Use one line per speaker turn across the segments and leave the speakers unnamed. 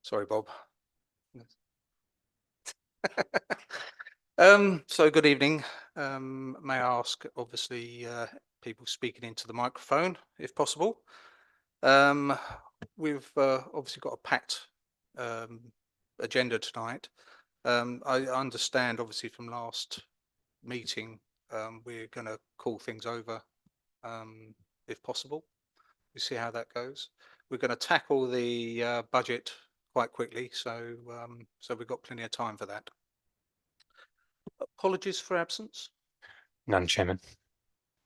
Sorry, Bob. So good evening. May I ask, obviously, people speaking into the microphone, if possible. We've obviously got a packed agenda tonight. I understand, obviously, from last meeting, we're going to call things over, if possible. We see how that goes. We're going to tackle the budget quite quickly, so we've got plenty of time for that. Apologies for absence.
None, Chairman.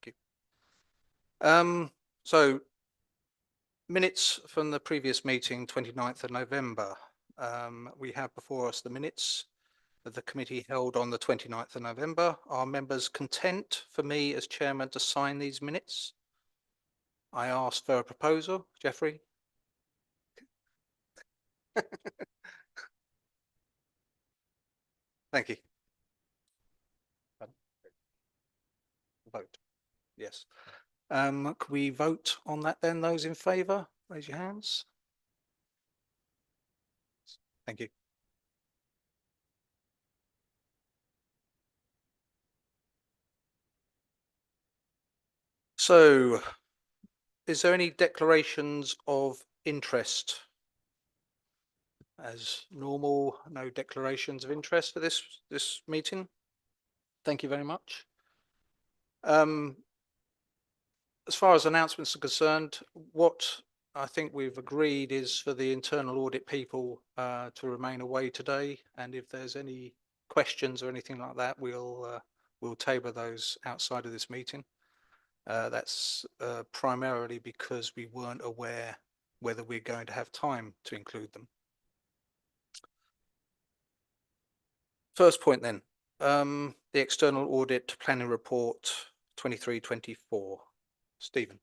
Thank you. So minutes from the previous meeting, 29th of November. We have before us the minutes that the committee held on the 29th of November. Are members content for me as chairman to sign these minutes? I ask for a proposal. Jeffrey? Thank you. Vote. Yes. Can we vote on that then? Those in favour, raise your hands. Thank you. So, is there any declarations of interest? As normal, no declarations of interest for this meeting. Thank you very much. As far as announcements are concerned, what I think we've agreed is for the internal audit people to remain away today, and if there's any questions or anything like that, we'll table those outside of this meeting. That's primarily because we weren't aware whether we're going to have time to include them. First point then, the external audit planning report 23-24. Stephen.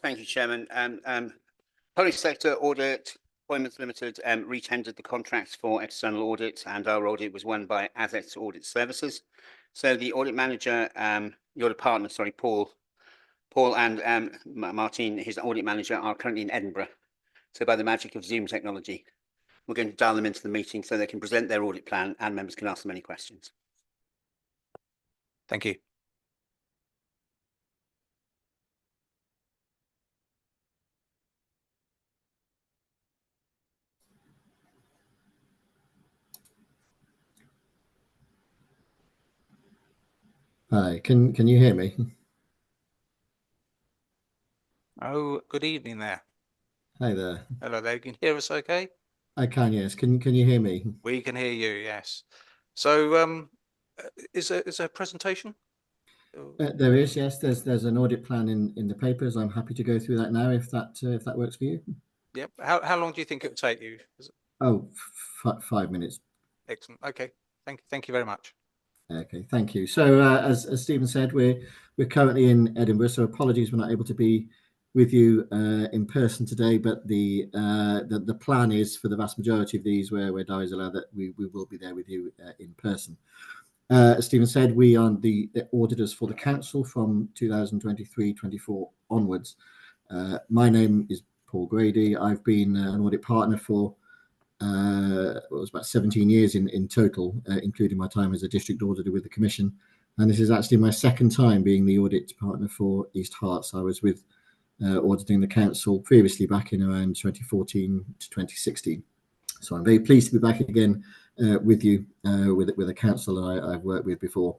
Thank you, Chairman. Public sector audit appointments limited re-tendered the contracts for external audit, and our audit was won by Audit Audit Services. So the audit manager, the audit partner, sorry, Paul and Martin, his audit manager, are currently in Edinburgh. So by the magic of Zoom technology, we're going to dial them into the meeting so they can present their audit plan and members can ask them any questions.
Thank you.
Hi, can you hear me?
Oh, good evening there.
Hi there.
Hello there. Can you hear us okay?
I can, yes. Can you hear me?
We can hear you, yes. So is there a presentation?
There is, yes. There's an audit plan in the papers. I'm happy to go through that now if that works for you.
Yep. How long do you think it would take you?
Oh, 5 minutes.
Excellent. Okay. Thank you very much.
Okay, thank you. So as Stephen said, we're currently in Edinburgh, so apologies we're not able to be with you in person today, but the plan is for the vast majority of these where diaries allow that we will be there with you in person. As Stephen said, we are the auditors for the council from 2023-24 onwards. My name is Paul Grady. I've been an audit partner for it was about 17 years in total, including my time as a district auditor with the Commission. And this is actually my second time being the audit partner for East Herts. I was with auditing the council previously back in around 2014 to 2016. So I'm very pleased to be back again with you, with a council that I've worked with before.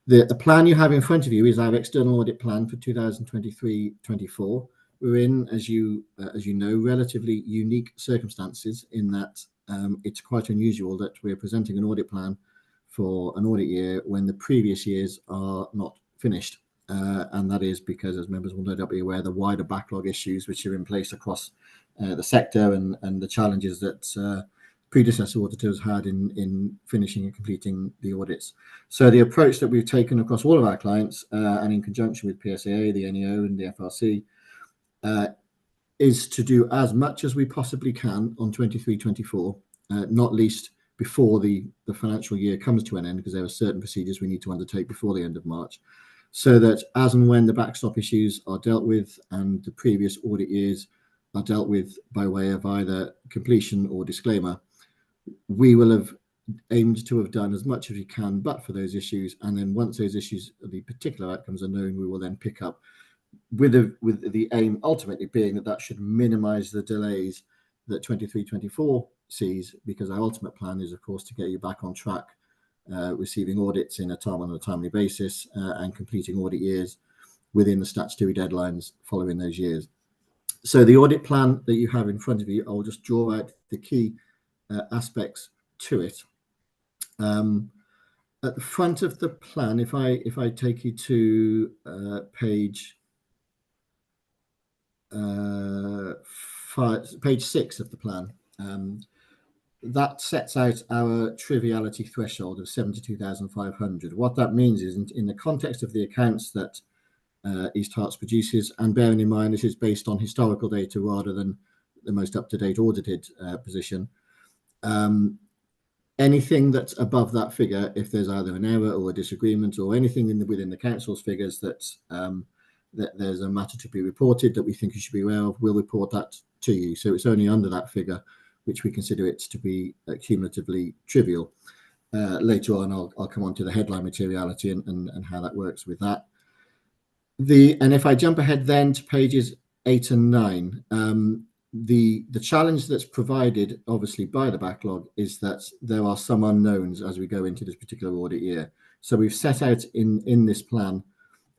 The plan you have in front of you is our external audit plan for 2023-24. We're in, as you know, relatively unique circumstances in that it's quite unusual that we're presenting an audit plan for an audit year when the previous years are not finished. And that is because, as members will no doubt be aware, the wider backlog issues which are in place across the sector and the challenges that predecessor auditors had in finishing and completing the audits. So the approach that we've taken across all of our clients and in conjunction with PSAA, the NEO and the FRC is to do as much as we possibly can on 23-24, not least before the financial year comes to an end, because there are certain procedures we need to undertake before the end of March, so that as and when the backstop issues are dealt with and the previous audit years are dealt with by way of either completion or disclaimer, we will have aimed to have done as much as we can, but for those issues. And then once those issues, the particular outcomes are known, we will then pick up with the aim ultimately being that should minimize the delays that 23-24 sees, because our ultimate plan is, of course, to get you back on track, receiving audits on a timely basis, and completing audit years within the statutory deadlines following those years. So the audit plan that you have in front of you, I'll just draw out the key aspects to it. At the front of the plan, if I take you to page 6 of the plan, that sets out our triviality threshold of 72,500. What that means is, in the context of the accounts that East Herts produces, and bearing in mind this is based on historical data rather than the most up-to-date audited position, anything that's above that figure, if there's either an error or a disagreement or anything within the council's figures that there's a matter to be reported that we think you should be aware of, we'll report that to you. So it's only under that figure which we consider it to be cumulatively trivial. Later on, I'll come on to the headline materiality and how that works with that. And if I jump ahead then to pages 8 and 9, the challenge that's provided obviously by the backlog is that there are some unknowns as we go into this particular audit year. So we've set out in this plan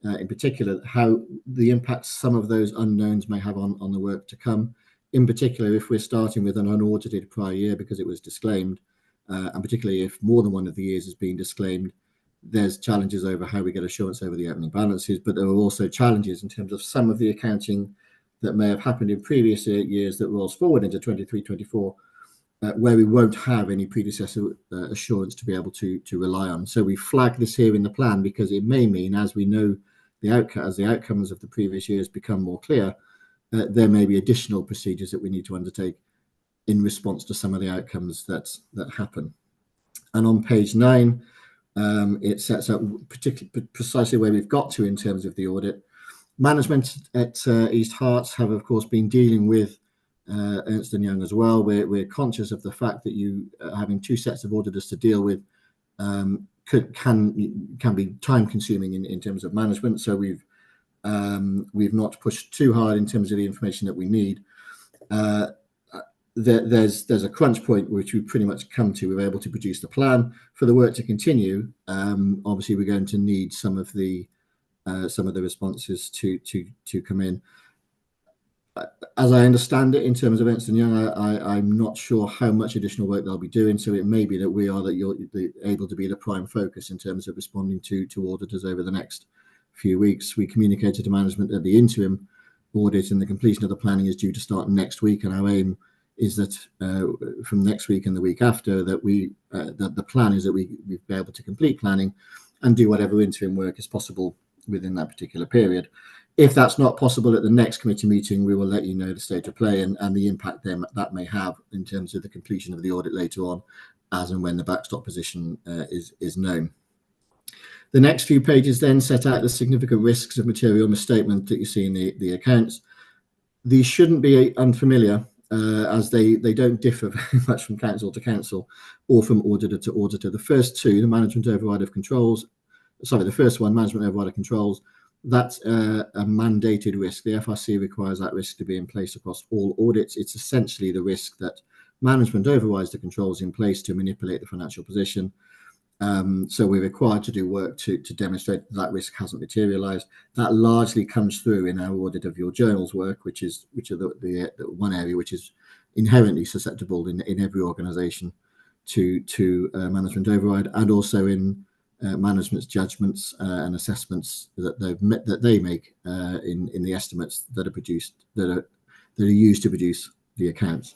in particular how the impact some of those unknowns may have on the work to come. In particular, if we're starting with an unaudited prior year because it was disclaimed, and particularly if more than one of the years has been disclaimed, there's challenges over how we get assurance over the opening balances, but there are also challenges in terms of some of the accounting that may have happened in previous years that rolls forward into 23-24, where we won't have any predecessor assurance to be able to rely on. So we flag this here in the plan because it may mean, as we know as the outcomes of the previous years become more clear, there may be additional procedures that we need to undertake in response to some of the outcomes that happen. And on page 9, it sets out precisely where we've got to in terms of the audit. Management at East Herts have, of course, been dealing with Ernst & Young as well. We're conscious of the fact that you having two sets of auditors to deal with can be time consuming in terms of management. So we've not pushed too hard in terms of the information that we need. There's a crunch point which we pretty much come to. We're able to produce the plan for the work to continue. Obviously, we're going to need some of the responses to come in. As I understand it, in terms of Ernst & Young, I'm not sure how much additional work they'll be doing. So it may be that you're able to be the prime focus in terms of responding to auditors over the next few weeks. We communicated to management that the interim audit and the completion of the planning is due to start next week, and our aim is that from next week and the week after that the plan is that we be able to complete planning and do whatever interim work is possible within that particular period. If that's not possible at the next committee meeting, we will let you know the state of play and the impact that may have in terms of the completion of the audit later on, as and when the backstop position is known. The next few pages then set out the significant risks of material misstatement that you see in the accounts. These shouldn't be unfamiliar, as they don't differ very much from council to council or from auditor to auditor. The first two, the management override of controls, the first one, management override of controls, that's a mandated risk. The FRC requires that risk to be in place across all audits. It's essentially the risk that management overrides the controls in place to manipulate the financial position. So we're required to do work to demonstrate that risk hasn't materialized. That largely comes through in our audit of your journals work, which are the one area which is inherently susceptible in every organization to management override, and also in management's judgments and assessments that they make in the estimates that are produced that are used to produce the accounts.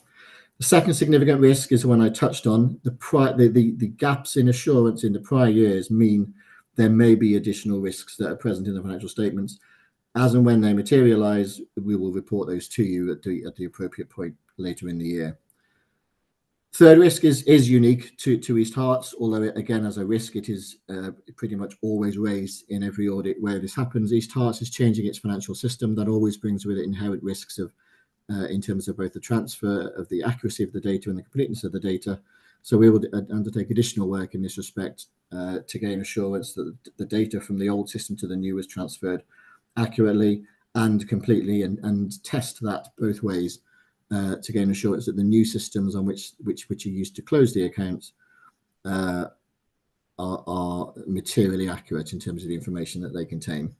The second significant risk is the one I touched on. The gaps in assurance in the prior years mean there may be additional risks that are present in the financial statements. As and when they materialize, we will report those to you at the appropriate point later in the year. Third risk is unique to East Herts, although again, as a risk, it is pretty much always raised in every audit where this happens. East Herts is changing its financial system. That always brings with it inherent risks of in terms of both the transfer of the accuracy of the data and the completeness of the data. So we will undertake additional work in this respect to gain assurance that the data from the old system to the new is transferred accurately and completely, and test that both ways to gain assurance that the new systems on which are used to close the accounts are materially accurate in terms of the information that they contain.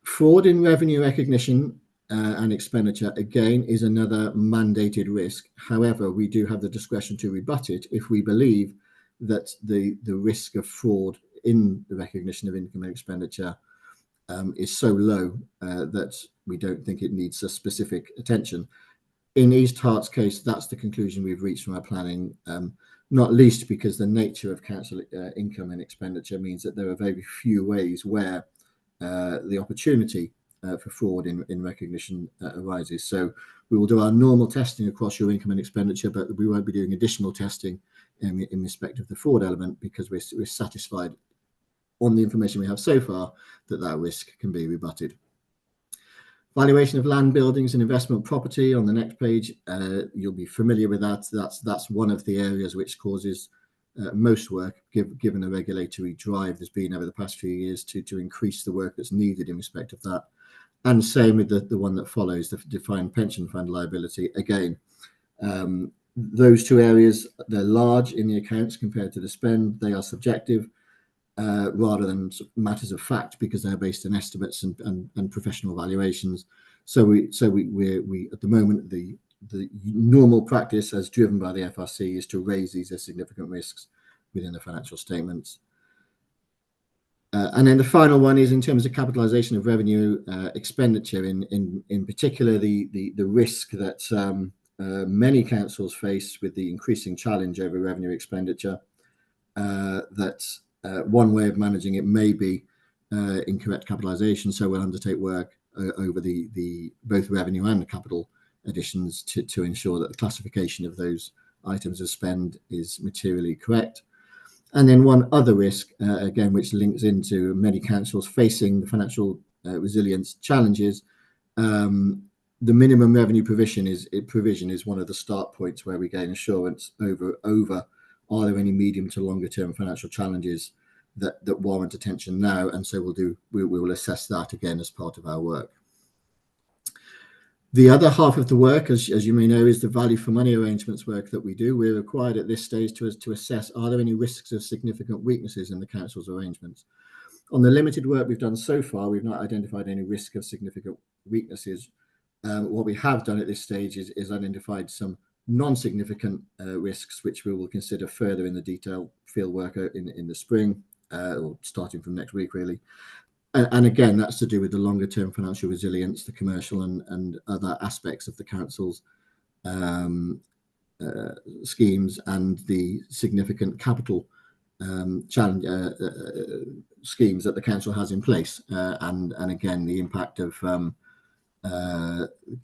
Fraud in revenue recognition and expenditure, again, is another mandated risk. However, we do have the discretion to rebut it if we believe that the risk of fraud in the recognition of income and expenditure is so low that we don't think it needs a specific attention. In East Hart's case, that's the conclusion we've reached from our planning, not least because the nature of council income and expenditure means that there are very few ways where the opportunity for fraud in recognition arises. So we will do our normal testing across your income and expenditure, but we won't be doing additional testing in respect of the fraud element, because we're satisfied on the information we have so far that risk can be rebutted. Valuation of land, buildings and investment property on the next page. You'll be familiar with that. That's one of the areas which causes most work, given the regulatory drive there's been over the past few years to increase the work that's needed in respect of that. And same with the one that follows, the defined pension fund liability. Again, those two areas, they're large in the accounts compared to the spend. They are subjective rather than matters of fact, because they're based on estimates and professional valuations. So we at the moment, the normal practice as driven by the FRC is to raise these as significant risks within the financial statements. And then the final one is in terms of capitalisation of revenue expenditure, in particular the risk that many councils face with the increasing challenge over revenue expenditure. That one way of managing it may be incorrect capitalisation. So we'll undertake work over the both revenue and the capital additions to ensure that the classification of those items of spend is materially correct. And then one other risk, again, which links into many councils facing the financial resilience challenges. The minimum revenue provision is one of the start points where we gain assurance over are there any medium to longer term financial challenges that warrant attention now, and so we will assess that again as part of our work. The other half of the work, as you may know, is the value for money arrangements work that we do. We're required at this stage to assess, are there any risks of significant weaknesses in the council's arrangements? On the limited work we've done so far, we've not identified any risk of significant weaknesses. What we have done at this stage is identified some non-significant risks, which we will consider further in the detailed field work in the spring, or starting from next week, really. And again, that's to do with the longer term financial resilience, the commercial and other aspects of the council's schemes, and the significant capital challenge schemes that the council has in place, and again the impact of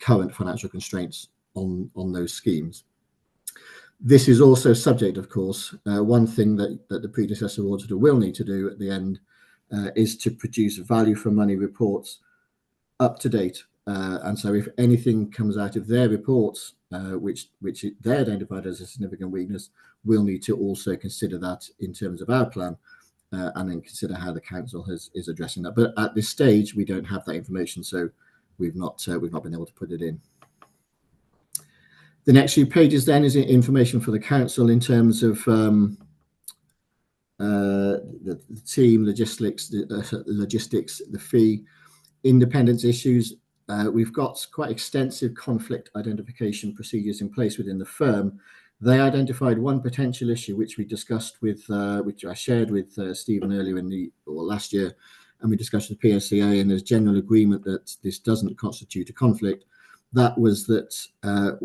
current financial constraints on those schemes. This is also subject, of course, one thing that the predecessor auditor will need to do at the end is to produce value for money reports up to date. And so if anything comes out of their reports, which they identified as a significant weakness, we'll need to also consider that in terms of our plan, and then consider how the council is addressing that. But at this stage, we don't have that information, so we've not been able to put it in. The next few pages then is information for the council in terms of the team, logistics, the fee, independence issues. We've got quite extensive conflict identification procedures in place within the firm. They identified one potential issue which we discussed with, which I shared with Stephen earlier last year, and we discussed with the PSCA, and there's general agreement that this doesn't constitute a conflict. That was that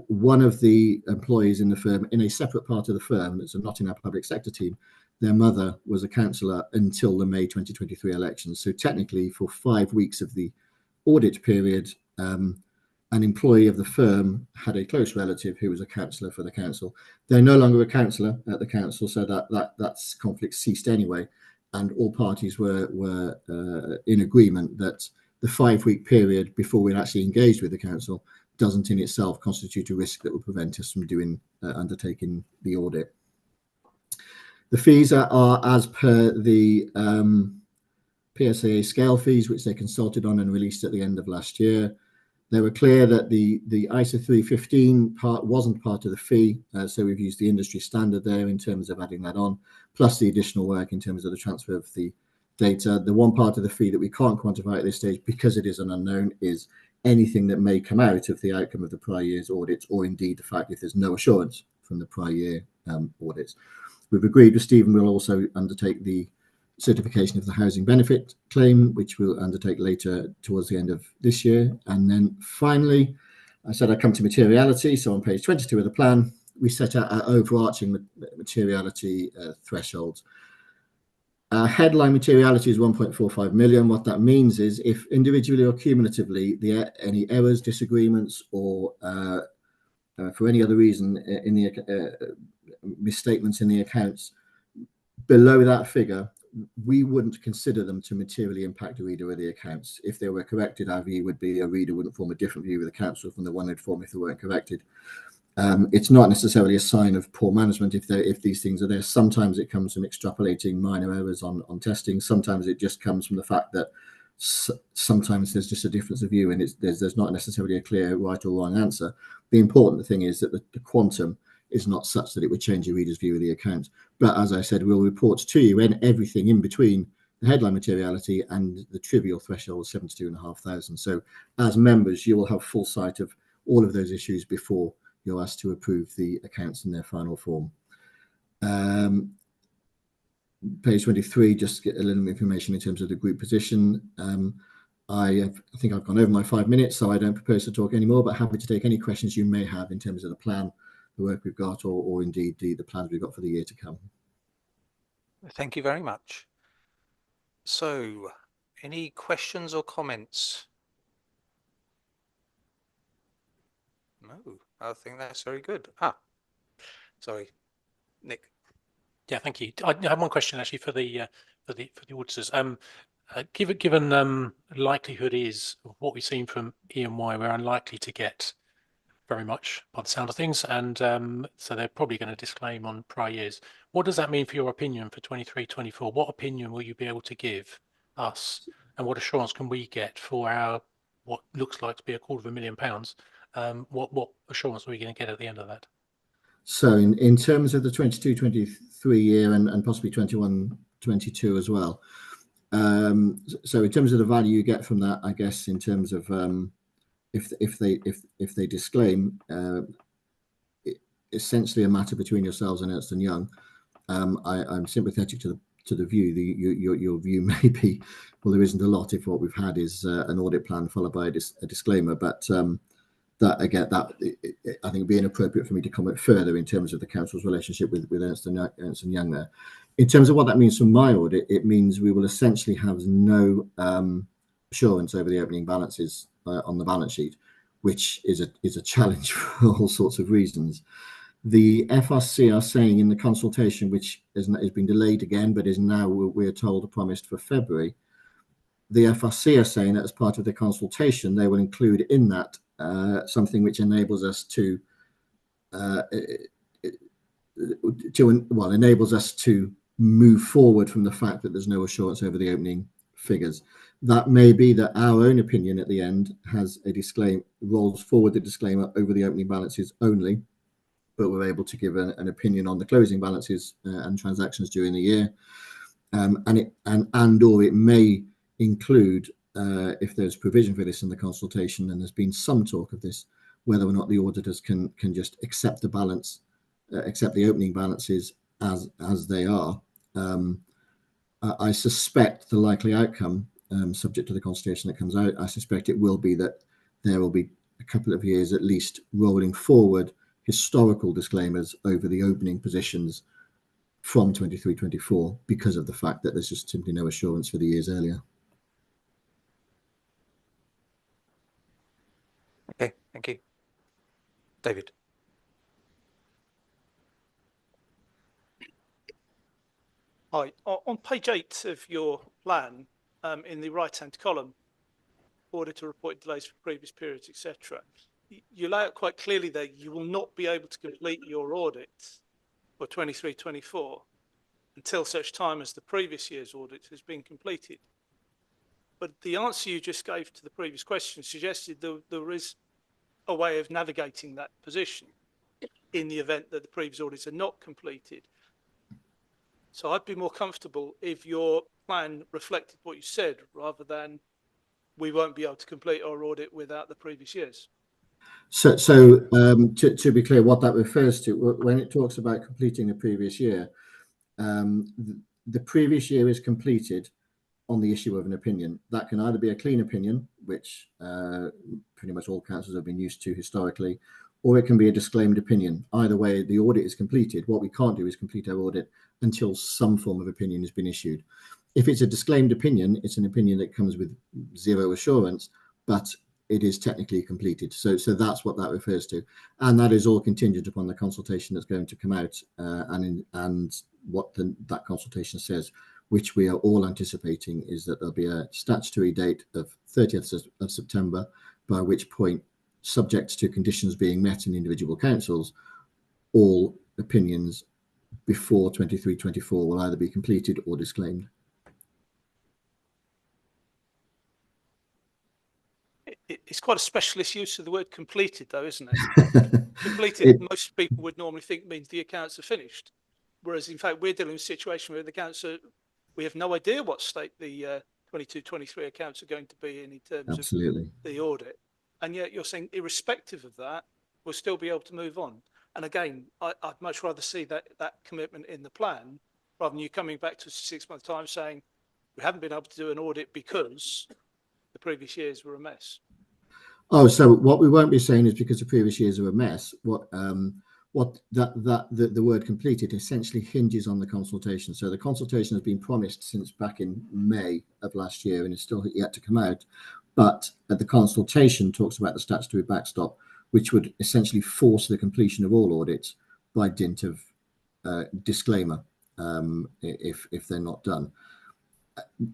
one of the employees in the firm, in a separate part of the firm, that's not in our public sector team, their mother was a councillor until the May 2023 elections. So technically, for 5 weeks of the audit period, an employee of the firm had a close relative who was a councillor for the council. They're no longer a councillor at the council, so that's conflict ceased anyway, and all parties were in agreement that the 5 week period before we'd actually engaged with the council, doesn't in itself constitute a risk that would prevent us from undertaking the audit. The fees are as per the PSAA scale fees, which they consulted on and released at the end of last year. They were clear that the ISO 315 part wasn't part of the fee, so we've used the industry standard there in terms of adding that on, plus the additional work in terms of the transfer of the data. The one part of the fee that we can't quantify at this stage, because it is an unknown, is anything that may come out of the outcome of the prior year's audits, or indeed the fact if there's no assurance from the prior year audits. We've agreed with Stephen we'll also undertake the certification of the housing benefit claim, which we'll undertake later towards the end of this year. And then finally, I said I'd come to materiality. So on page 22 of the plan, we set out our overarching materiality thresholds. Our headline materiality is 1.45 million. What that means is if individually or cumulatively any errors, disagreements, or for any other reason in the misstatements in the accounts below that figure, we wouldn't consider them to materially impact the reader of the accounts. If they were corrected, our view would be a reader wouldn't form a different view of the council from the one they'd form if they weren't corrected. It's not necessarily a sign of poor management if these things are there. Sometimes it comes from extrapolating minor errors on testing. Sometimes it just comes from the fact that sometimes there's just a difference of view and there's not necessarily a clear right or wrong answer. The important thing is that the quantum is not such that it would change your reader's view of the account. But as I said, we'll report to you when everything in between the headline materiality and the trivial threshold 72,500. So as members, you will have full sight of all of those issues before you're asked to approve the accounts in their final form. Page 23, just get a little information in terms of the group position. I think I've gone over my 5 minutes, so I don't propose to talk anymore, but happy to take any questions you may have in terms of the plan, the work we've got, or indeed the plans we've got for the year to come.
Thank you very much. So, any questions or comments? No, I think that's very good. Sorry, Nick.
Yeah, thank you. I have one question actually for the auditors. Given likelihood is of what we've seen from E&Y, we're unlikely to get very much by the sound of things, and so they're probably going to disclaim on prior years. What does that mean for your opinion for 23-24? What opinion will you be able to give us, and what assurance can we get for our what looks like to be £250,000? What assurance are we going to get at the end of that?
So in terms of the 22-23 year and possibly 21-22 as well. So in terms of the value you get from that, I guess in terms of if they disclaim, essentially a matter between yourselves and Ernst & Young. I'm sympathetic to the view. Your view may be, well, there isn't a lot if what we've had is an audit plan followed by a disclaimer, but that again, I think it'd be inappropriate for me to comment further in terms of the council's relationship with Ernst & Young there. In terms of what that means for my audit, it means we will essentially have no assurance over the opening balances on the balance sheet, which is a challenge for all sorts of reasons. The FRC are saying in the consultation, which has been delayed again, but is now, we're told, promised for February. The FRC are saying that as part of the consultation, they will include in that something which enables us to move forward from the fact that there's no assurance over the opening figures. That may be that our own opinion at the end has a disclaimer, rolls forward the disclaimer over the opening balances only, but we're able to give an opinion on the closing balances and transactions during the year, or it may include, if there's provision for this in the consultation, and there's been some talk of this, whether or not the auditors can just accept the balance, accept the opening balances as they are. I suspect the likely outcome, subject to the consultation that comes out, I suspect it will be that there will be a couple of years at least rolling forward historical disclaimers over the opening positions from 23-24 because of the fact that there's just simply no assurance for the years earlier.
Okay, thank you. David.
Hi. On page 8 of your plan, in the right-hand column, auditor reported delays for previous periods, etc. you lay out quite clearly there, you will not be able to complete your audit for 23-24 until such time as the previous year's audit has been completed. But the answer you just gave to the previous question suggested there is a way of navigating that position in the event that the previous audits are not completed. So I'd be more comfortable if your plan reflected what you said, rather than we won't be able to complete our audit without the previous years.
So, to be clear, what that refers to, when it talks about completing the previous year, the previous year is completed on the issue of an opinion. That can either be a clean opinion, which pretty much all councils have been used to historically, or it can be a disclaimed opinion. Either way, the audit is completed. What we can't do is complete our audit until some form of opinion has been issued. If it's a disclaimed opinion, it's an opinion that comes with zero assurance, but it is technically completed. So that's what that refers to. And that is all contingent upon the consultation that's going to come out and what that consultation says, which we are all anticipating is that there'll be a statutory date of 30th of September, by which point, subject to conditions being met in individual councils, all opinions before 23-24 will either be completed or disclaimed.
It's quite a specialist use of the word completed, though, isn't it? Completed, most people would normally think means the accounts are finished. Whereas, in fact, we're dealing with a situation where the accounts are, we have no idea what state the 22-23 accounts are going to be in terms
Absolutely.
of the audit. And yet you're saying, irrespective of that, we'll still be able to move on. And again, I'd much rather see that commitment in the plan, rather than you coming back to 6 months' time saying, we haven't been able to do an audit because the previous years were a mess.
Oh, so what we won't be saying is because the previous years are a mess. The word completed essentially hinges on the consultation. So the consultation has been promised since back in May of last year and is still yet to come out. But the consultation talks about the statutory backstop, which would essentially force the completion of all audits by dint of disclaimer if they're not done.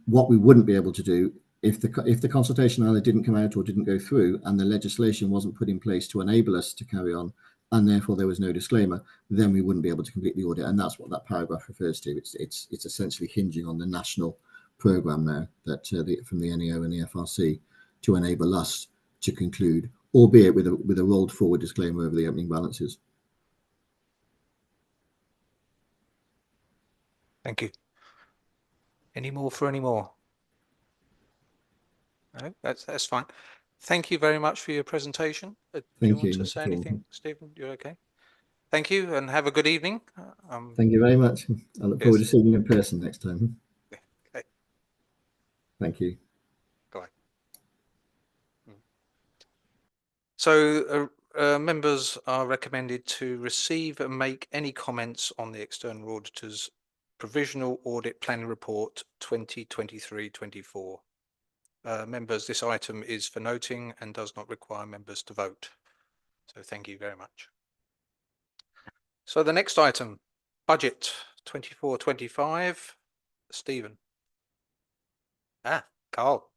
What we wouldn't be able to do if the consultation either didn't come out or didn't go through and the legislation wasn't put in place to enable us to carry on, and therefore there was no disclaimer, then we wouldn't be able to complete the audit. And that's what that paragraph refers to. It's essentially hinging on the national programme now that from the NEO and the FRC to enable us to conclude, albeit with a rolled forward disclaimer over the opening balances.
Thank you. Any more for any more? No, that's fine. Thank you very much for your presentation. Do you want to say anything, Stephen? You're okay. Thank you, and have a good evening.
Thank you very much. I look forward to seeing you in person next time.
Okay.
Thank you.
Bye. So members are recommended to receive and make any comments on the external auditor's provisional audit planning report 2023-24. Members, this item is for noting and does not require members to vote. So thank you very much. So the next item, budget 24-25. Stephen. Carl.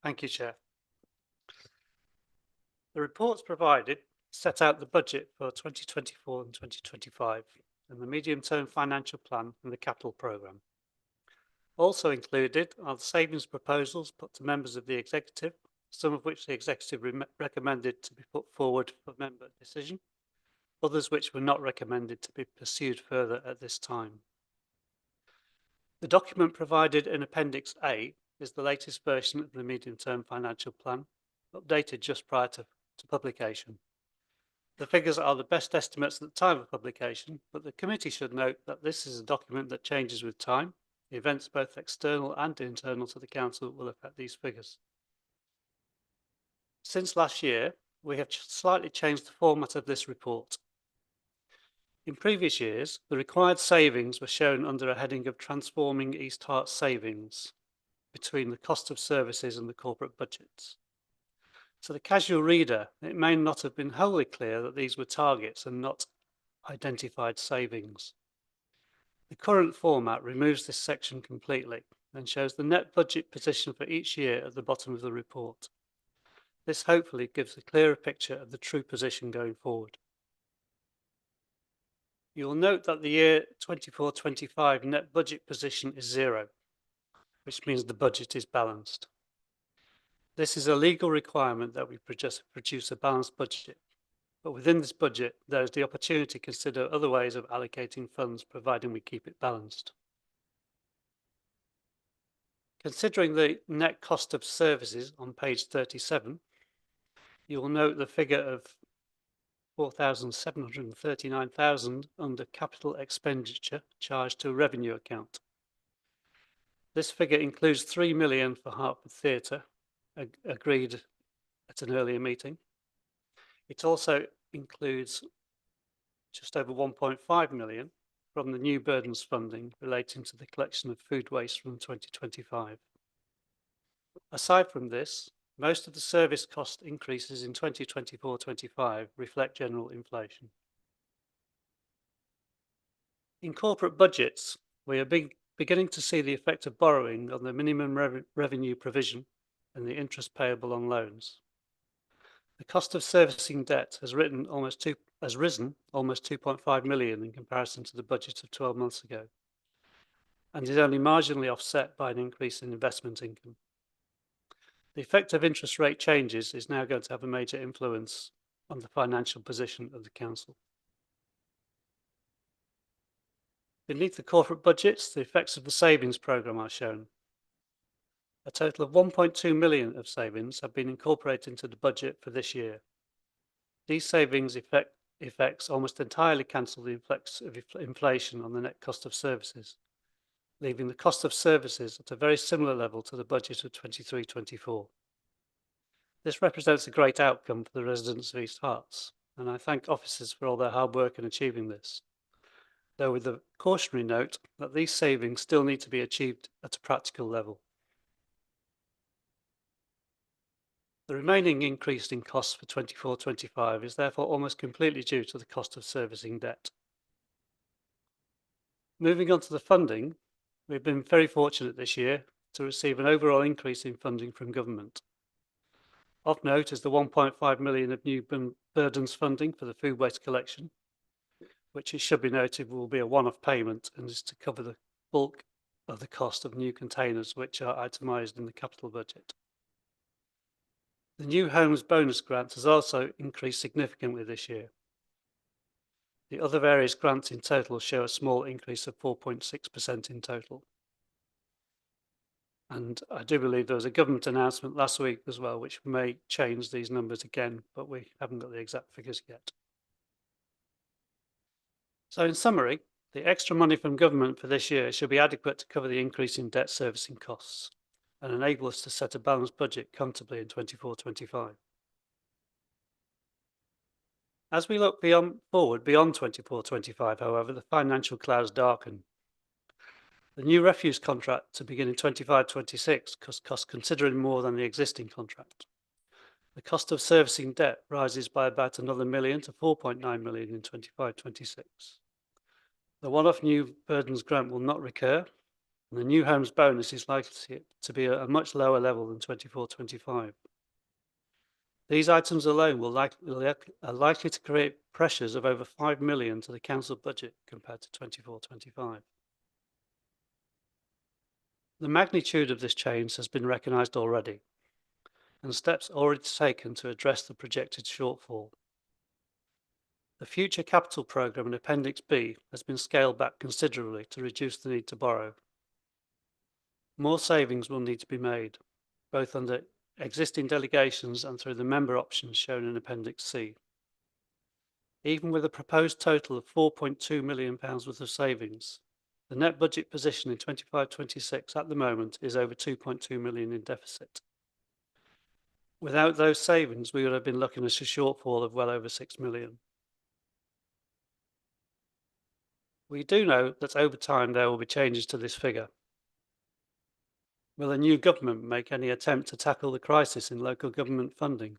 Thank you, Chair. The reports provided set out the budget for 2024 and 2025 and the medium-term financial plan and the capital programme. Also included are the savings proposals put to members of the executive, some of which the executive recommended to be put forward for member decision, others which were not recommended to be pursued further at this time. The document provided in Appendix A is the latest version of the medium-term financial plan, updated just prior to publication. The figures are the best estimates at the time of publication, but the committee should note that this is a document that changes with time. The events, both external and internal to the council, will affect these figures. Since last year, we have slightly changed the format of this report. In previous years, the required savings were shown under a heading of transforming East Hart savings between the cost of services and the corporate budgets. To the casual reader, it may not have been wholly clear that these were targets and not identified savings. The current format removes this section completely and shows the net budget position for each year at the bottom of the report. This hopefully gives a clearer picture of the true position going forward. You will note that the year 24-25 net budget position is 0, which means the budget is balanced. This is a legal requirement that we produce a balanced budget, but within this budget, there is the opportunity to consider other ways of allocating funds, providing we keep it balanced. Considering the net cost of services on page 37, you will note the figure of 4,739,000 under capital expenditure charged to a revenue account. This figure includes 3 million for Hertford Theatre, agreed at an earlier meeting. It also includes just over 1.5 million from the new burdens funding relating to the collection of food waste from 2025. Aside from this, most of the service cost increases in 2024-25 reflect general inflation. In corporate budgets, we are beginning to see the effect of borrowing on the minimum revenue provision and the interest payable on loans. The cost of servicing debt has risen almost 2.5 million in comparison to the budget of 12 months ago, and is only marginally offset by an increase in investment income. The effect of interest rate changes is now going to have a major influence on the financial position of the council. Beneath the corporate budgets, the effects of the savings programme are shown. A total of 1.2 million of savings have been incorporated into the budget for this year. These savings effects almost entirely cancel the effects of inflation on the net cost of services, leaving the cost of services at a very similar level to the budget of 23-24. This represents a great outcome for the residents of East Herts, and I thank officers for all their hard work in achieving this, though with the cautionary note that these savings still need to be achieved at a practical level. The remaining increase in costs for 24-25 is therefore almost completely due to the cost of servicing debt. Moving on to the funding, we've been very fortunate this year to receive an overall increase in funding from government. Of note is the 1.5 million of new burdens funding for the food waste collection, which it should be noted will be a one-off payment and is to cover the bulk of the cost of new containers, which are itemised in the capital budget. The new homes bonus grant has also increased significantly this year. The other various grants in total show a small increase of 4.6% in total. And I do believe there was a government announcement last week as well, which may change these numbers again, but we haven't got the exact figures yet. So in summary, the extra money from government for this year should be adequate to cover the increase in debt servicing costs and enable us to set a balanced budget comfortably in 24-25. As we look forward beyond 24-25, however, the financial clouds darken. The new refuse contract to begin in 25-26 costs considerably more than the existing contract. The cost of servicing debt rises by about another million to 4.9 million in 25-26. The one-off new burdens grant will not recur, and the new homes bonus is likely to be at a much lower level than 24-25. These items alone are likely to create pressures of over 5 million to the council budget compared to 24-25. The magnitude of this change has been recognised already, and steps already taken to address the projected shortfall. The future capital programme in Appendix B has been scaled back considerably to reduce the need to borrow. More savings will need to be made, both under existing delegations and through the member options shown in Appendix C. Even with a proposed total of £4.2 million worth of savings, the net budget position in 25-26 at the moment is over 2.2 million in deficit. Without those savings, we would have been looking at a shortfall of well over 6 million. We do know that over time there will be changes to this figure. Will the new government make any attempt to tackle the crisis in local government funding?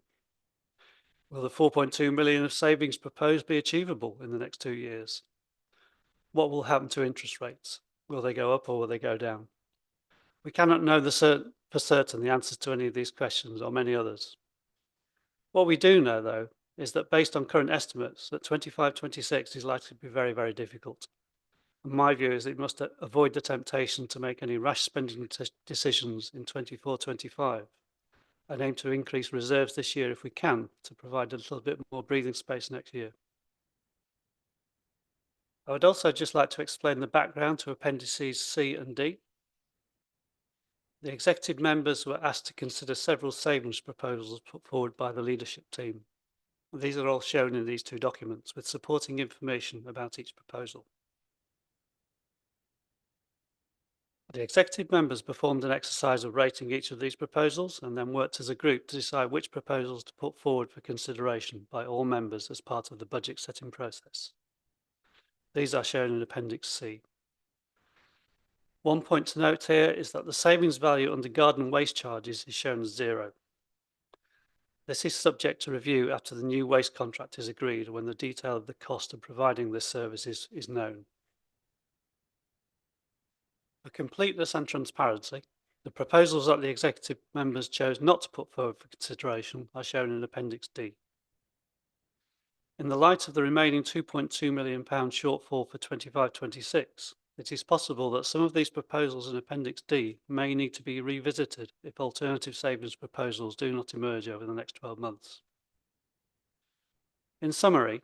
Will the 4.2 million of savings proposed be achievable in the next 2 years? What will happen to interest rates? Will they go up or will they go down? We cannot know for certain the answers to any of these questions or many others. What we do know, though, is that based on current estimates, that 25-26 is likely to be very, very difficult. And my view is that we must avoid the temptation to make any rash spending decisions in 24-25 and aim to increase reserves this year if we can, to provide a little bit more breathing space next year. I would also just like to explain the background to Appendices C and D. The executive members were asked to consider several savings proposals put forward by the leadership team. These are all shown in these two documents with supporting information about each proposal. The executive members performed an exercise of rating each of these proposals and then worked as a group to decide which proposals to put forward for consideration by all members as part of the budget setting process. These are shown in Appendix C. One point to note here is that the savings value under garden waste charges is shown as 0. This is subject to review after the new waste contract is agreed, when the detail of the cost of providing this service is known. For completeness and transparency, the proposals that the executive members chose not to put forward for consideration are shown in Appendix D. In the light of the remaining £2.2 million shortfall for 25-26, it is possible that some of these proposals in Appendix D may need to be revisited if alternative savings proposals do not emerge over the next 12 months. In summary,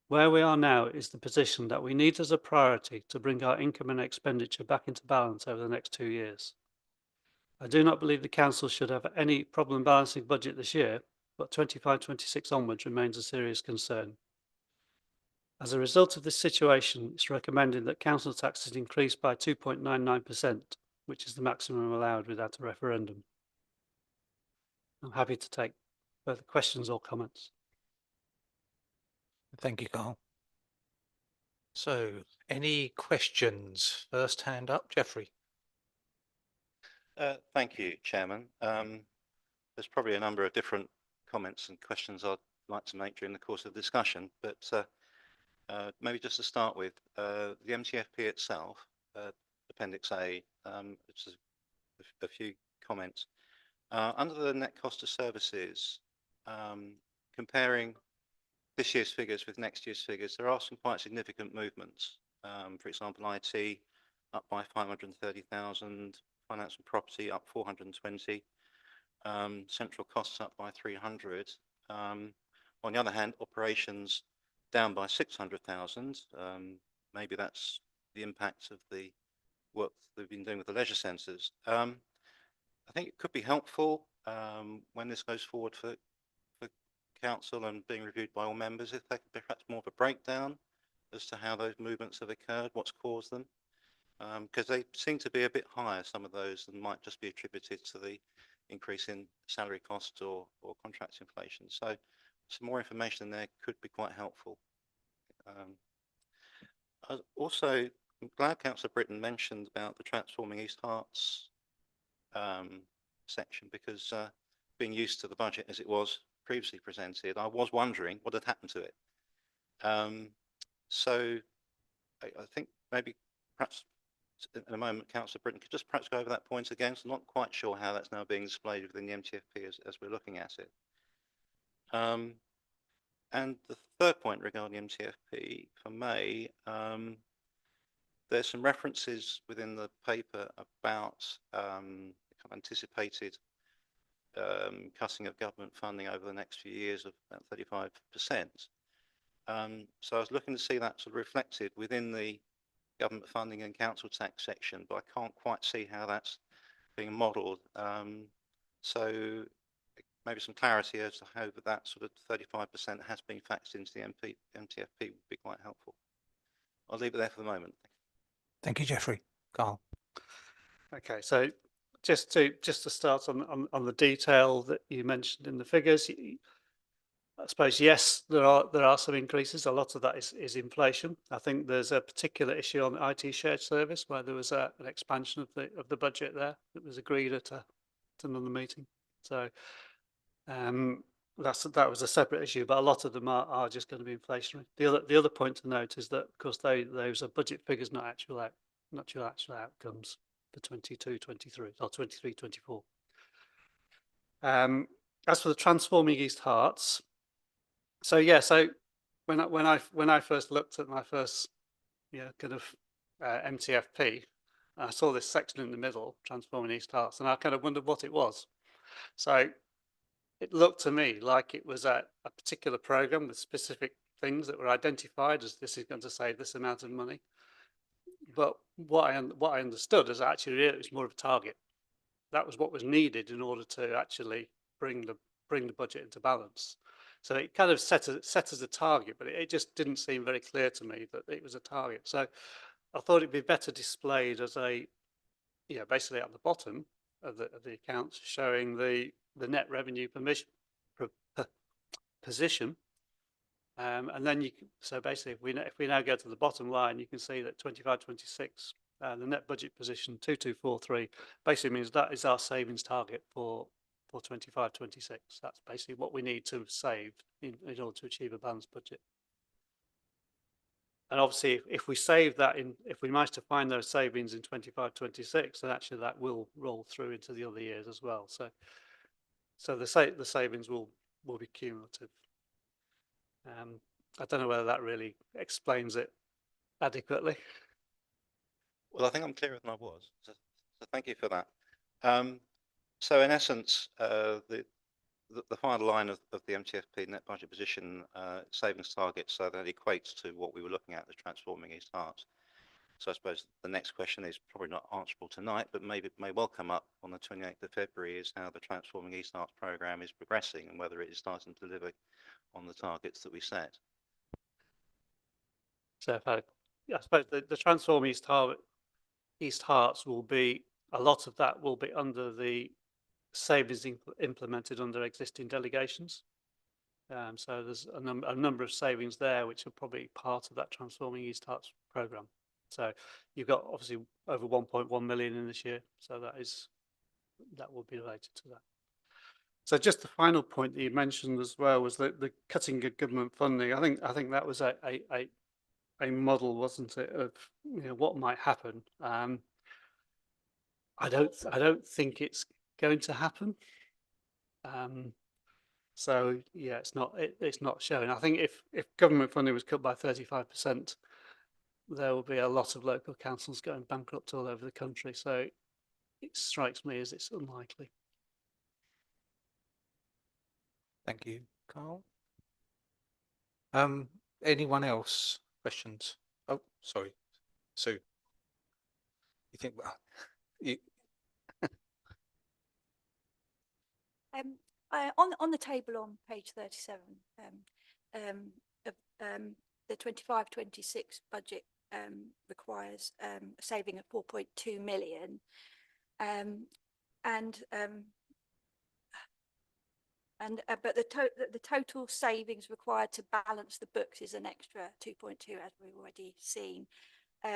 where we are now is the position that we need as a priority to bring our income and expenditure back into balance over the next 2 years. I do not believe the Council should have any problem balancing budget this year, but 25-26 onwards remains a serious concern. As a result of this situation, it's recommended that council tax is increased by 2.99%, which is the maximum allowed without a referendum. I'm happy to take further questions or comments.
Thank you, Carl. So, any questions? First hand up, Jeffrey.
Thank you, Chairman. There's probably a number of different comments and questions I'd like to make during the course of the discussion, but maybe just to start with, the MTFP itself, Appendix A, it's a few comments. Under the net cost of services, comparing this year's figures with next year's figures, there are some quite significant movements. For example, IT up by 530,000, finance and property up 420, central costs up by 300. On the other hand, operations down by 600,000. Maybe that's the impact of the work they've been doing with the leisure centres. I think it could be helpful when this goes forward for council and being reviewed by all members, if there could be perhaps more of a breakdown as to how those movements have occurred, what's caused them, because they seem to be a bit higher, some of those, and might just be attributed to the increase in salary costs or contract inflation. So some more information there could be quite helpful. Also, I'm glad Councillor Britton mentioned about the Transforming East Herts section, because being used to the budget as it was previously presented, I was wondering what had happened to it. So I think maybe perhaps in a moment Councillor Britton could just perhaps go over that point again. So I'm not quite sure how that's now being displayed within the MTFP as we're looking at it. And the third point regarding MTFP for May, there's some references within the paper about anticipated cutting of government funding over the next few years of about 35%. So I was looking to see that sort of reflected within the government funding and council tax section, but I can't quite see how that's being modelled. So maybe some clarity as to how that sort of 35% has been factored into the MTFP would be quite helpful. I'll leave it there for the moment.
Thank you, Jeffrey. Carl.
Okay, so just to start on the detail that you mentioned in the figures, I suppose yes, there are some increases. A lot of that is inflation. I think there's a particular issue on the IT shared service where there was an expansion of the budget there that was agreed at another meeting. So that was a separate issue, but a lot of them are just going to be inflationary. The other point to note is that, of course, those are budget figures, not actual outcomes for 22-23 or 23-24. as for the transforming East Herts, so yeah, so when I first looked at my first kind of MTFP, I saw this section in the middle, transforming East Herts, and I kind of wondered what it was. So it looked to me like it was a particular program with specific things that were identified as this is going to save this amount of money. But what I understood is actually it was more of a target. That was what was needed in order to actually bring the budget into balance. So it kind of set as a target, but it just didn't seem very clear to me that it was a target. So I thought it'd be better displayed as a, basically at the bottom of the accounts, showing the net revenue position. And then so basically if we now go to the bottom line, you can see that 25-26, the net budget position 2243 basically means that is our savings target for 25-26. That's basically what we need to save in order to achieve a balanced budget. And obviously, if we save that if we manage to find those savings in 25-26, then actually that will roll through into the other years as well. So the savings will be cumulative. I don't know whether that really explains it adequately.
Well, I think I'm clearer than I was. So thank you for that. So in essence, the final line of the MTFP net budget position savings target, so that equates to what we were looking at, the transforming East Herts. So I suppose the next question is probably not answerable tonight, but maybe it may well come up on the 28th of February, is how the transforming East Herts programme is progressing and whether it is starting to deliver on the targets that we set.
So I suppose the transform East Herts will be, a lot of that will be under the savings implemented under existing delegations. So there's a number of savings there which are probably part of that transforming East Herts programme. So you've got obviously over 1.1 million in this year, so that will be related to that. So just the final point that you mentioned as well was that the cutting of government funding. I think that was a model, wasn't it, of what might happen. I don't think it's going to happen. So yeah, it's not showing. I think if government funding was cut by 35%, there will be a lot of local councils going bankrupt all over the country. So it strikes me as it's unlikely.
Thank you, Carl. Anyone else? Questions? Oh, sorry, Sue. You think, well, you,
on the table on page 37 of the 25-26 budget requires a saving of 4.2 million, but the total savings required to balance the books is an extra 2.2, as we've already seen,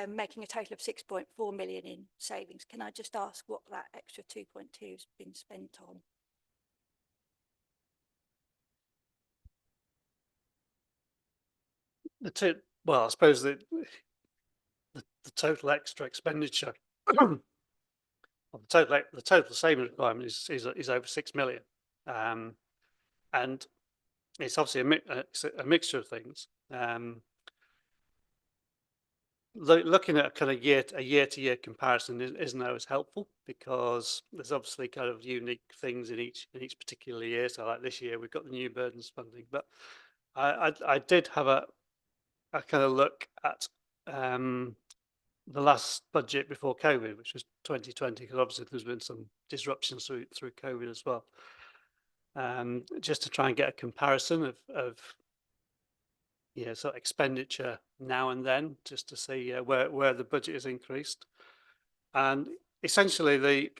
making a total of 6.4 million in savings. Can I just ask what that extra 2.2 has been spent on?
Well, I suppose the total extra expenditure, the total savings requirement is over 6 million, and it's obviously a mixture of things. Looking at a kind of year-to-year comparison isn't always helpful, because there's obviously kind of unique things in each particular year. So like this year we've got the new burdens funding, but I did have a kind of look at the last budget before COVID, which was 2020, because obviously there's been some disruptions through COVID as well. Just to try and get a comparison of sort of expenditure now and then, just to see where the budget is increased. And essentially the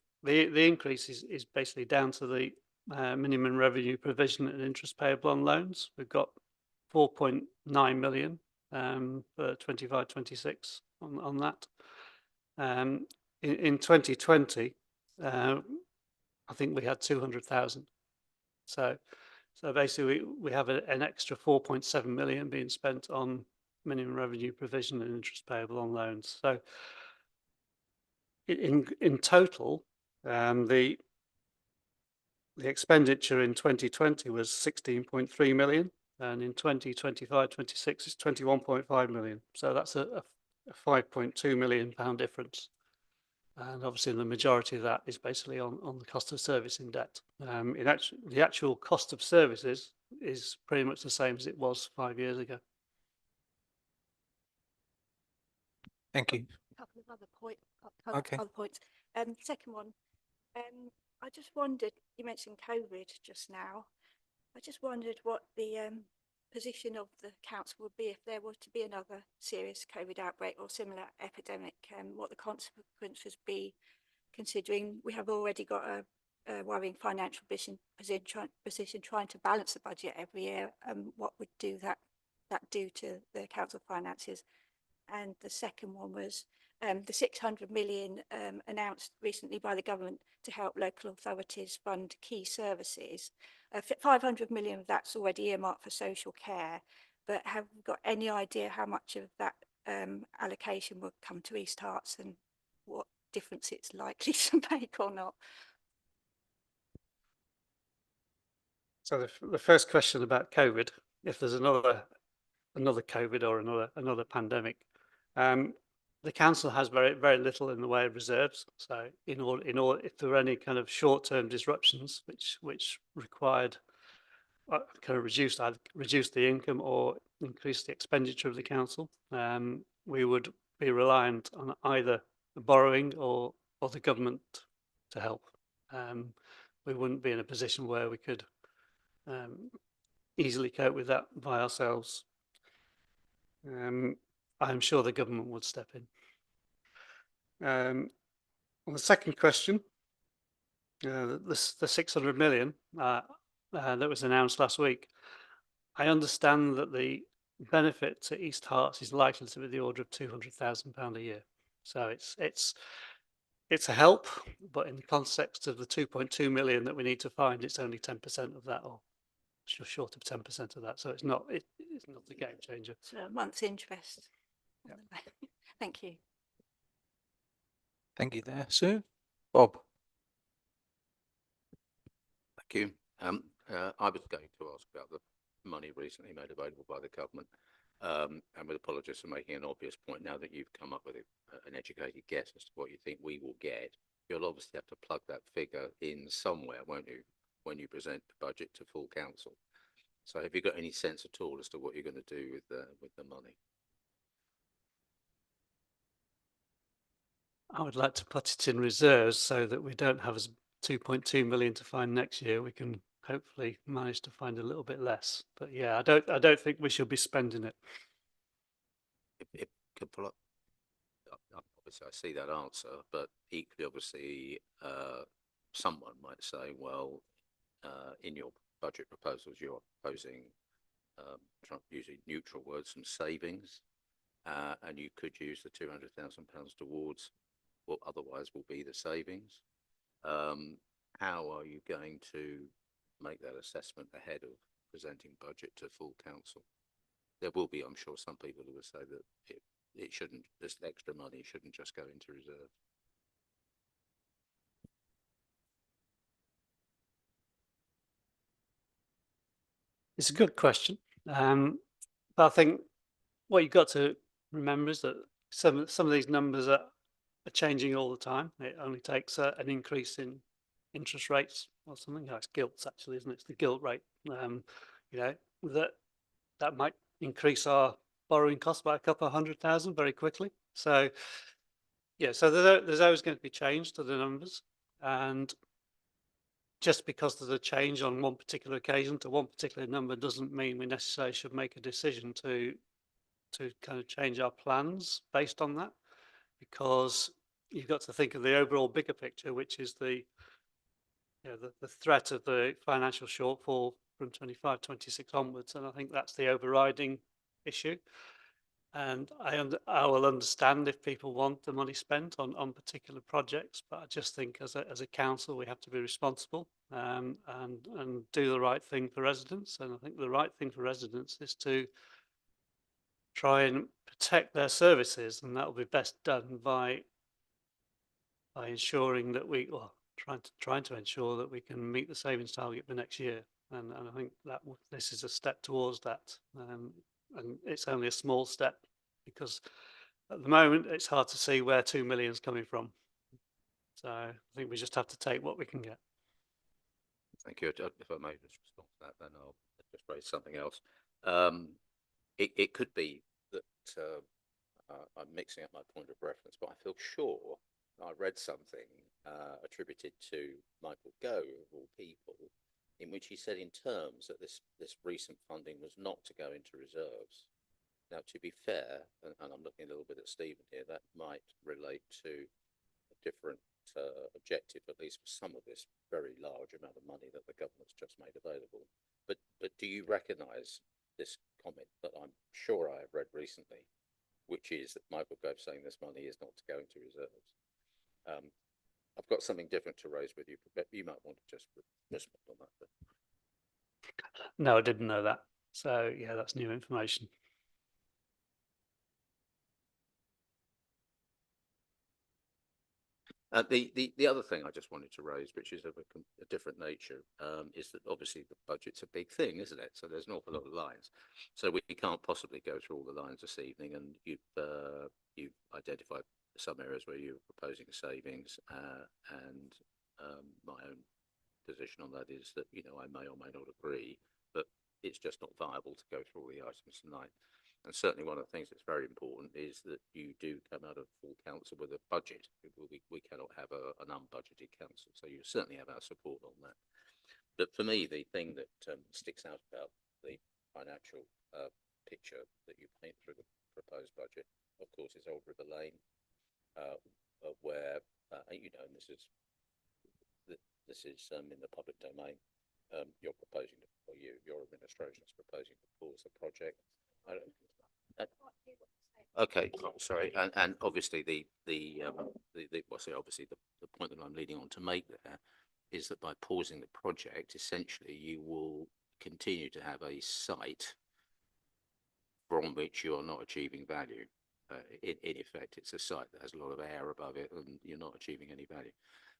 increase is basically down to the minimum revenue provision and interest payable on loans. We've got 4.9 million for 25-26 on that. In 2020, I think we had 200,000. So basically we have an extra 4.7 million being spent on minimum revenue provision and interest payable on loans. So in total, the the expenditure in 2020 was 16.3 million, and in 2025-26 it's 21.5 million. So that's a 5.2 million pound difference. And obviously the majority of that is basically on the cost of servicing debt. The actual cost of services is pretty much the same as it was 5 years ago.
Thank you.
Couple of other
Okay.
other points. Second one, I just wondered, you mentioned COVID just now. I just wondered what the position of the council would be if there were to be another serious COVID outbreak or similar epidemic, what the consequences would be, considering we have already got a worrying financial position trying to balance the budget every year. What would that do to the council finances? And the second one was the 600 million announced recently by the government to help local authorities fund key services. 500 million of that's already earmarked for social care, but have we got any idea how much of that allocation will come to East Herts and what difference it's likely to make or not?
So the first question about COVID, if there's another COVID or another pandemic, the council has very little in the way of reserves. So in order if there were any kind of short-term disruptions which required kind of reduce the income or increase the expenditure of the council, we would be reliant on either the borrowing or the government to help. We wouldn't be in a position where we could easily cope with that by ourselves. I'm sure the government would step in. On the second question, the 600 million that was announced last week, I understand that the benefit to East Herts is likely to be the order of £200,000 a year. So it's a help, but in the context of the 2.2 million that we need to find, it's only 10% of that, or just short of 10% of that. So it's not the game changer.
So a month's interest.
Yeah.
Thank you.
Thank you there, Sue. Bob.
Thank you. I was going to ask about the money recently made available by the government, and with apologies for making an obvious point. Now that you've come up with an educated guess as to what you think we will get, you'll obviously have to plug that figure in somewhere, won't you, when you present the budget to full council? So have you got any sense at all as to what you're going to do with the money?
I would like to put it in reserves so that we don't have 2.2 million to find next year. We can hopefully manage to find a little bit less. But yeah, I don't think we should be spending it.
If could pull up. Obviously, I see that answer, but equally, obviously, someone might say, well, in your budget proposals, you're proposing, using neutral words, some savings, and you could use the £200,000 towards what otherwise will be the savings. How are you going to make that assessment ahead of presenting budget to full council? There will be, I'm sure, some people who will say that it shouldn't, this extra money shouldn't just go into reserve.
It's a good question. But I think what you've got to remember is that some of these numbers are changing all the time. It only takes an increase in interest rates or something. It's gilts, actually, isn't it? It's the gilt rate. That might increase our borrowing costs by a couple of 100,000 very quickly. So yeah, so there's always going to be change to the numbers, and just because there's a change on one particular occasion to one particular number doesn't mean we necessarily should make a decision to kind of change our plans based on that, because you've got to think of the overall bigger picture, which is the threat of the financial shortfall from 25-26 onwards, and I think that's the overriding issue. And I will understand if people want the money spent on particular projects, but I just think as a council we have to be responsible and do the right thing for residents. And I think the right thing for residents is to try and protect their services, and that will be best done by ensuring that trying to ensure that we can meet the savings target for next year. And I think that this is a step towards that. And it's only a small step, because at the moment it's hard to see where 2 million is coming from. So I think we just have to take what we can get.
Thank you. If I may just respond to that, then I'll just raise something else. It could be that I'm mixing up my point of reference, but I feel sure I read something attributed to Michael Gove, of all people, in which he said in terms that this recent funding was not to go into reserves. Now, to be fair, and I'm looking a little bit at Stephen here, that might relate to a different objective, at least for some of this very large amount of money that the government's just made available. But do you recognise this comment that I'm sure I have read recently, which is that Michael Gove saying this money is not to go into reserves? I've got something different to raise with you, but you might want to just respond on that.
No, I didn't know that. So yeah, that's new information.
The other thing I just wanted to raise, which is of a different nature, is that obviously the budget's a big thing, isn't it? So there's an awful lot of lines. So we can't possibly go through all the lines this evening, and you've identified some areas where you're proposing savings, and my own position on that is that, you know, I may or may not agree, but it's just not viable to go through all the items tonight. And certainly one of the things that's very important is that you do come out of full council with a budget. We cannot have an unbudgeted council. So you certainly have our support on that. But for me, the thing that sticks out about the financial picture that you paint through the proposed budget, of course, is Old River Lane, where, you know, and this is in the public domain. You're proposing, or your administration is proposing to pause the project. Okay, sorry, and obviously the point that I'm leading on to make there is that by pausing the project, essentially you will continue to have a site from which you are not achieving value. In effect, it's a site that has a lot of air above it, and you're not achieving any value.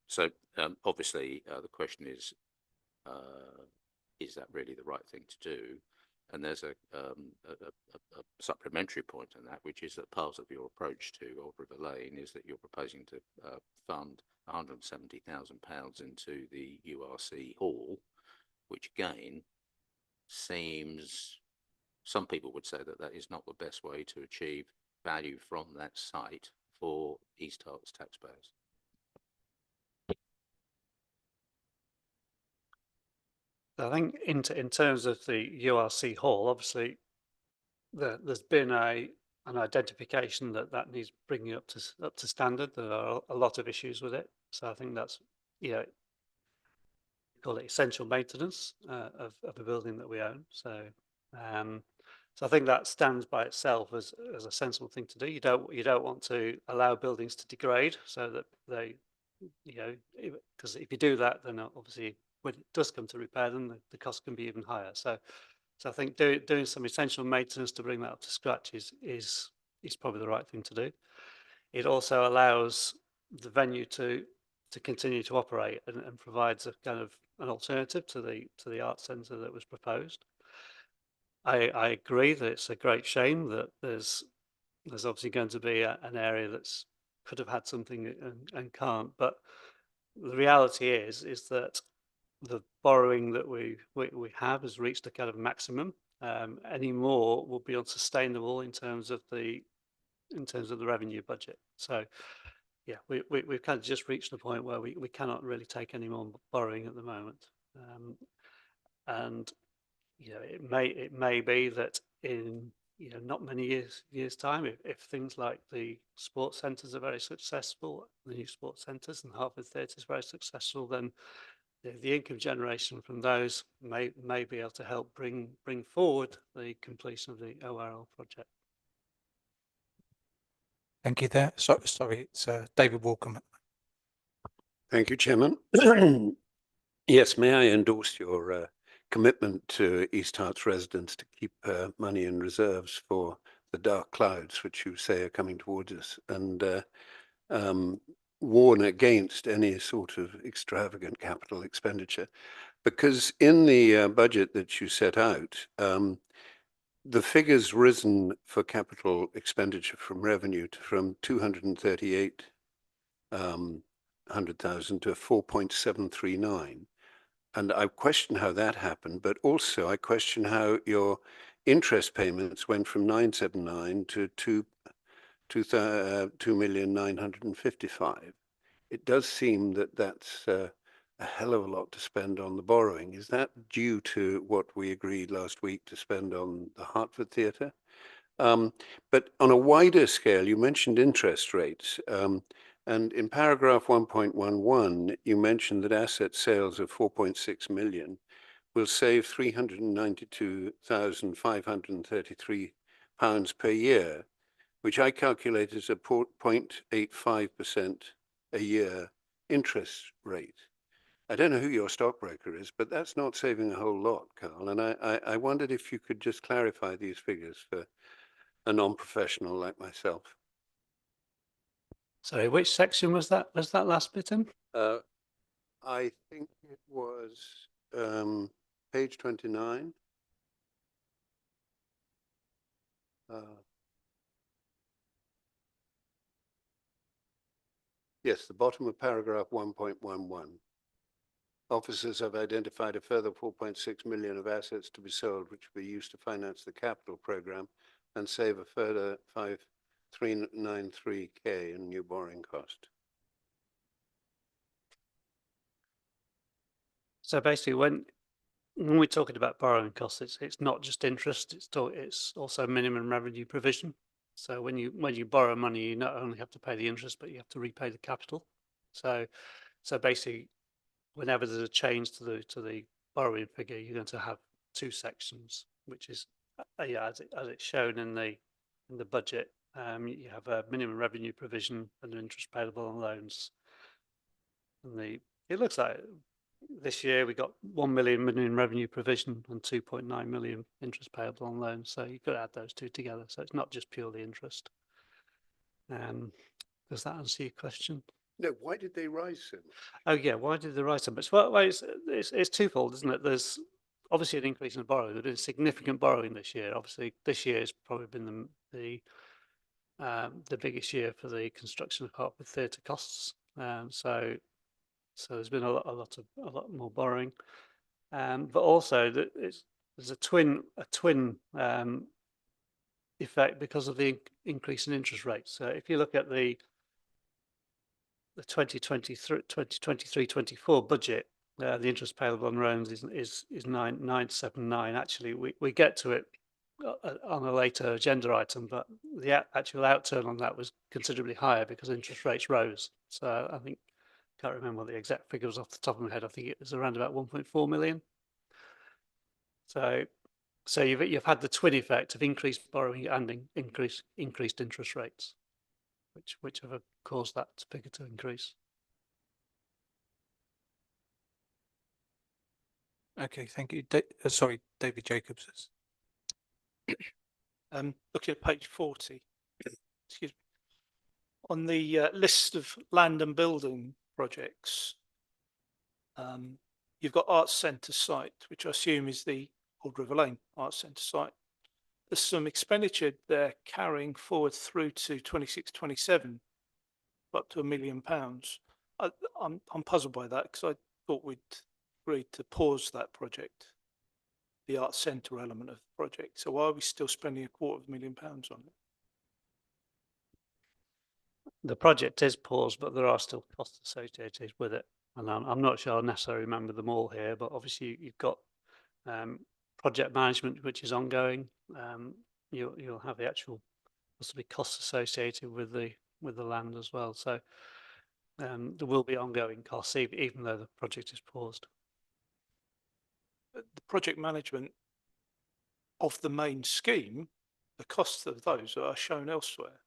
So obviously, the question is that really the right thing to do? And there's a supplementary point on that, which is that part of your approach to Old River Lane is that you're proposing to fund £170,000 into the URC hall, which again seems, some people would say that is not the best way to achieve value from that site for East Herts taxpayers.
I think in terms of the URC hall, obviously there's been an identification that needs bringing up to standard. There are a lot of issues with it, so I think that's, you know, call it essential maintenance of a building that we own. So so I think that stands by itself as a sensible thing to do. You don't want to allow buildings to degrade, so that they, you know, because if you do that, then obviously when it does come to repair them, the cost can be even higher. So I think doing some essential maintenance to bring that up to scratch is probably the right thing to do. It also allows the venue to continue to operate and provides a kind of an alternative to the art centre that was proposed. I agree that it's a great shame that there's obviously going to be an area that's could have had something and can't, but the reality is that the borrowing that we have has reached a kind of maximum. Any more will be unsustainable in terms of the revenue budget. So yeah, we've kind of just reached the point where we cannot really take any more borrowing at the moment. And you know, it may be that in, you know, not many years time, if things like the sports centres are very successful, the new sports centres and Harvard Theatre is very successful, then the income generation from those may be able to help bring forward the completion of the ORL project.
Thank you there. Sorry, it's David Walcombe.
Thank you, Chairman. Yes, may I endorse your commitment to East Herts residents to keep money in reserves for the dark clouds, which you say are coming towards us. And warn against any sort of extravagant capital expenditure, because in the budget that you set out, the figure's risen for capital expenditure from revenue from 238,000 to 4.739. And I question how that happened, but also I question how your interest payments went from 979 to 2,955. It does seem that that's a hell of a lot to spend on the borrowing. Is that due to what we agreed last week to spend on the Hertford Theatre? But on a wider scale, you mentioned interest rates. And in paragraph 1.11, you mentioned that asset sales of 4.6 million will save £392,533 per year, which I calculate as a 0.85% a year interest rate. I don't know who your stockbroker is, but that's not saving a whole lot, Carl. And I wondered if you could just clarify these figures for a non-professional like myself.
Sorry, which section was that? Was that last bit in?
I think it was page 29. Yes, the bottom of paragraph 1.11. Officers have identified a further 4.6 million of assets to be sold, which will be used to finance the capital program and save a further 5,393K in new borrowing cost.
So basically, when we're talking about borrowing costs, it's not just interest; it's also minimum revenue provision. So when you borrow money, you not only have to pay the interest, but you have to repay the capital. So basically, whenever there's a change to the borrowing figure, you're going to have two sections, which is as it's shown in the budget. You have a minimum revenue provision and an interest payable on loans. And it looks like this year we got 1 million minimum revenue provision and 2.9 million interest payable on loans. So you've got to add those two together. So it's not just purely interest. Does that answer your question?
No, why did they rise so much?
Oh yeah, why did they rise so much? Well, it's twofold, isn't it? There's obviously an increase in borrowing. There's been significant borrowing this year. Obviously, this year has probably been the biggest year for the construction of Hertford Theatre costs. So there's been a lot more borrowing, but also there's a twin effect because of the increase in interest rates. So if you look at the 2023-24 budget, the interest payable on loans is 979. Actually, we get to it on a later agenda item, but the actual outturn on that was considerably higher because interest rates rose. So I think, can't remember what the exact figure was off the top of my head. I think it was around about 1.4 million. So you've had the twin effect of increased borrowing and increased interest rates, which have caused that figure to increase.
Okay, thank you. Sorry, David Jacobs.
Looking at page 40, excuse me, on the list of land and building projects, you've got Arts Centre site, which I assume is the Old River Lane Arts Centre site. There's some expenditure there carrying forward through to 26-27, up to £1 million. I'm puzzled by that because I thought we'd agreed to pause that project, the Arts Centre element of the project. So why are we still spending £250,000 on it?
The project is paused, but there are still costs associated with it. And I'm not sure I necessarily remember them all here, but obviously you've got project management, which is ongoing. You'll have the actual possibly costs associated with the land as well. So there will be ongoing costs, even though the project is paused.
The project management of the main scheme, the costs of those are shown elsewhere.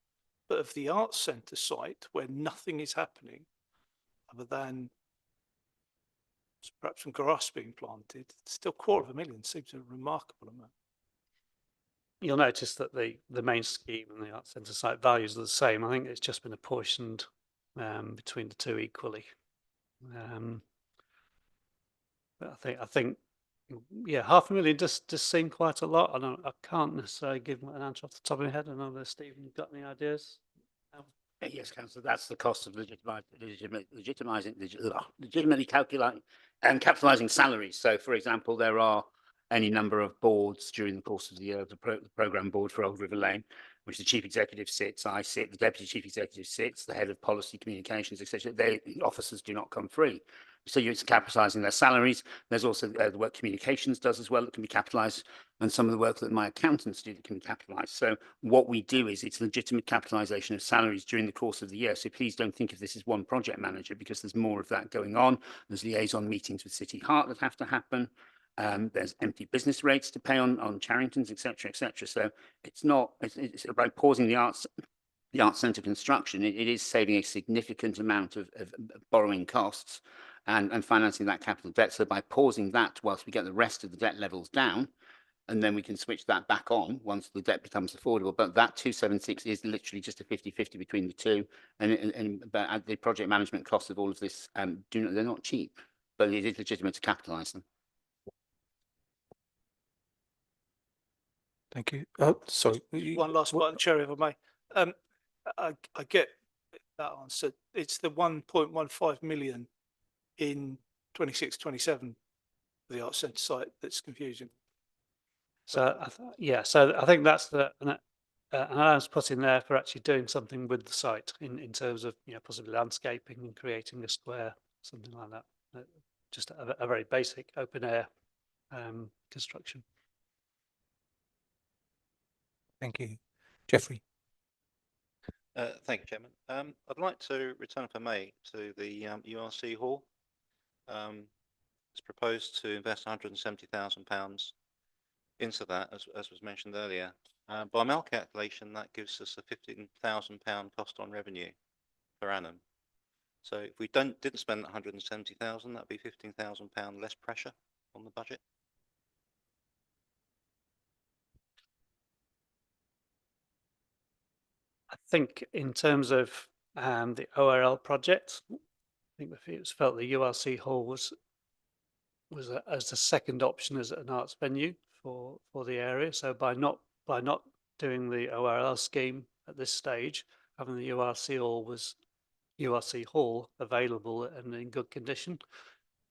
But of the Arts Centre site, where nothing is happening other than perhaps some grass being planted, still £250,000 seems a remarkable amount.
You'll notice that the main scheme and the Arts Centre site values are the same. I think it's just been apportioned between the two equally. But I think, yeah, £500,000 does seem quite a lot. I can't necessarily give an answer off the top of my head. I know that Stephen, you've got any ideas?
Yes, Councillor, that's the cost of legitimately calculating and capitalising salaries. So, for example, there are any number of boards during the course of the year. The programme board for Old River Lane, which the chief executive sits, I sit, the deputy chief executive sits, the head of policy communications, etc. Their officers do not come free. So you're capitalising their salaries. There's also the work communications does as well that can be capitalised, and some of the work that my accountants do that can be capitalised. So what we do is it's legitimate capitalisation of salaries during the course of the year. So please don't think of this as one project manager, because there's more of that going on. There's liaison meetings with City Heart that have to happen. There's empty business rates to pay on Charringtons, etc., etc. So it's about pausing the arts centre construction. It is saving a significant amount of borrowing costs and financing that capital debt. So by pausing that whilst we get the rest of the debt levels down, and then we can switch that back on once the debt becomes affordable. But that 276 is literally just a 50-50 between the two. But the project management costs of all of this, they're not cheap, but it is legitimate to capitalise them.
Thank you. Sorry.
One last button, Chair, if I may. I get that answer. It's the 1.15 million in 26-27 for the Arts Centre site that's confusing.
So so I think that's an allowance put in there for actually doing something with the site in terms of, you know, possibly landscaping and creating a square, something like that. Just a very basic open air construction.
Thank you. Jeffrey.
Thank you, Chairman. I'd like to return, if I may, to the URC hall. It's proposed to invest £170,000 into that, as was mentioned earlier. By my calculation, that gives us a £15,000 cost on revenue per annum. So if we didn't spend that 170,000, that'd be £15,000 less pressure on the budget.
I think in terms of the ORL project, I think it was felt the URC hall was as the second option as an arts venue for the area. So by not doing the ORL scheme at this stage, having the URC hall available and in good condition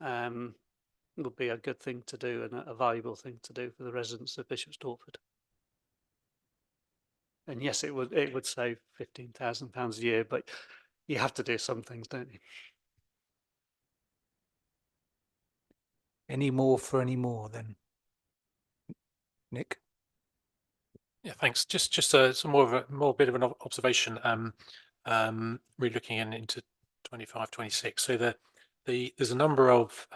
would be a good thing to do and a valuable thing to do for the residents of Bishop Stortford. And yes, it would save £15,000 a year, but you have to do some things, don't you?
Any more for any more then? Nick?
Yeah, thanks. Just some more bit of an observation. Really looking into 25, 26. So there's a number of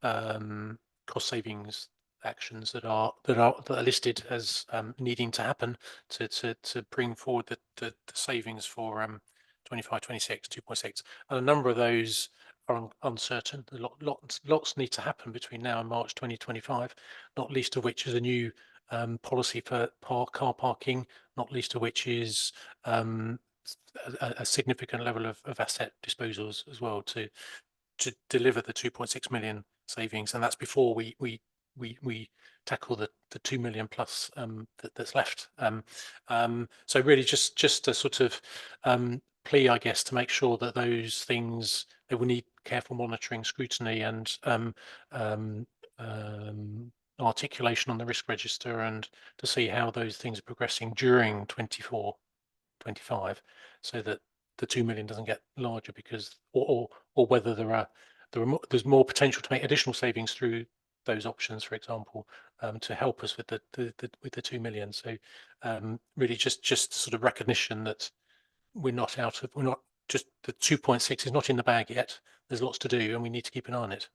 cost savings actions that are listed as needing to happen to bring forward the savings for 25, 26, 2.6. And a number of those are uncertain. Lots need to happen between now and March 2025, not least of which is a new policy for car parking, not least of which is a significant level of asset disposals as well to deliver the 2.6 million savings, and that's before we tackle the 2 million plus that's left. So really just a sort of plea, I guess, to make sure that those things, they will need careful monitoring, scrutiny, and articulation on the risk register, and to see how those things are progressing during 24, 25, so that the 2 million doesn't get larger, because or whether there's more potential to make additional savings through those options, for example, to help us with the 2 million. So really just sort of recognition that we're not just the 2.6 is not in the bag yet. There's lots to do, and we need to keep an eye on it.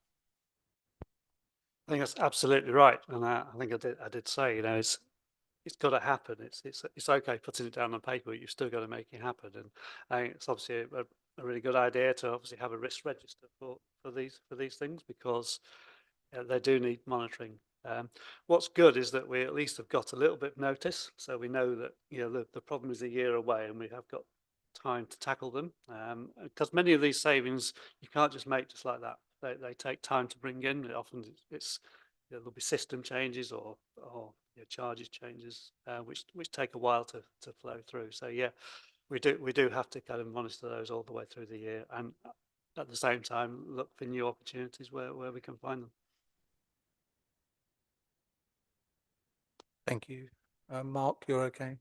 I think that's absolutely right, and I think I did say, you know, it's got to happen. It's okay putting it down on paper, but you've still got to make it happen. And I think it's obviously a really good idea to obviously have a risk register for these things, because they do need monitoring. What's good is that we at least have got a little bit of notice, so we know that, you know, the problem is a year away, and we have got time to tackle them, because many of these savings you can't just make just like that. They take time to bring in. Often it's there'll be system changes or charges changes, which take a while to flow through. So yeah, we do have to kind of monitor those all the way through the year, and at the same time look for new opportunities where we can find them.
Thank you. Mark, you're okay?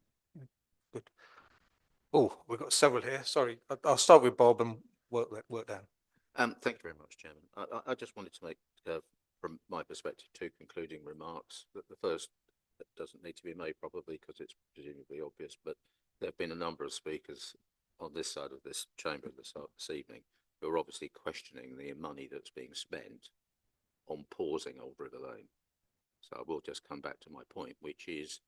Good. Oh, we've got several here. Sorry. I'll start with Bob and work down.
Thank you very much, Chairman. I just wanted to make, from my perspective, two concluding remarks. The first doesn't need to be made probably because it's presumably obvious, but there have been a number of speakers on this side of this chamber this evening who are obviously questioning the money that's being spent on pausing Old River Lane. So I will just come back to my point, which is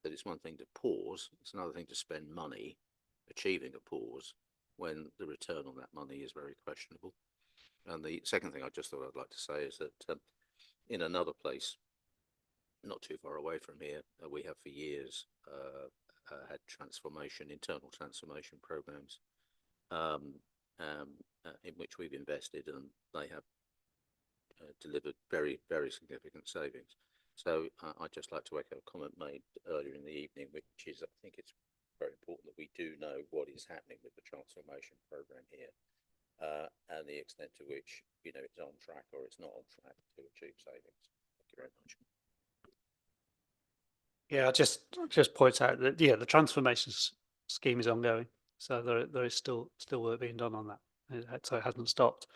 that it's one thing to pause, it's another thing to spend money achieving a pause when the return on that money is very questionable. And the second thing I just thought I'd like to say is that in another place, not too far away from here, we have for years had internal transformation programs in which we've invested, and they have delivered very, very significant savings. So I'd just like to echo a comment made earlier in the evening, which is I think it's very important that we do know what is happening with the transformation program here, and the extent to which it's on track or it's not on track to achieve savings. Thank you very much.
Yeah, I just point out that the transformation scheme is ongoing, so there is still work being done on that. So it hasn't stopped.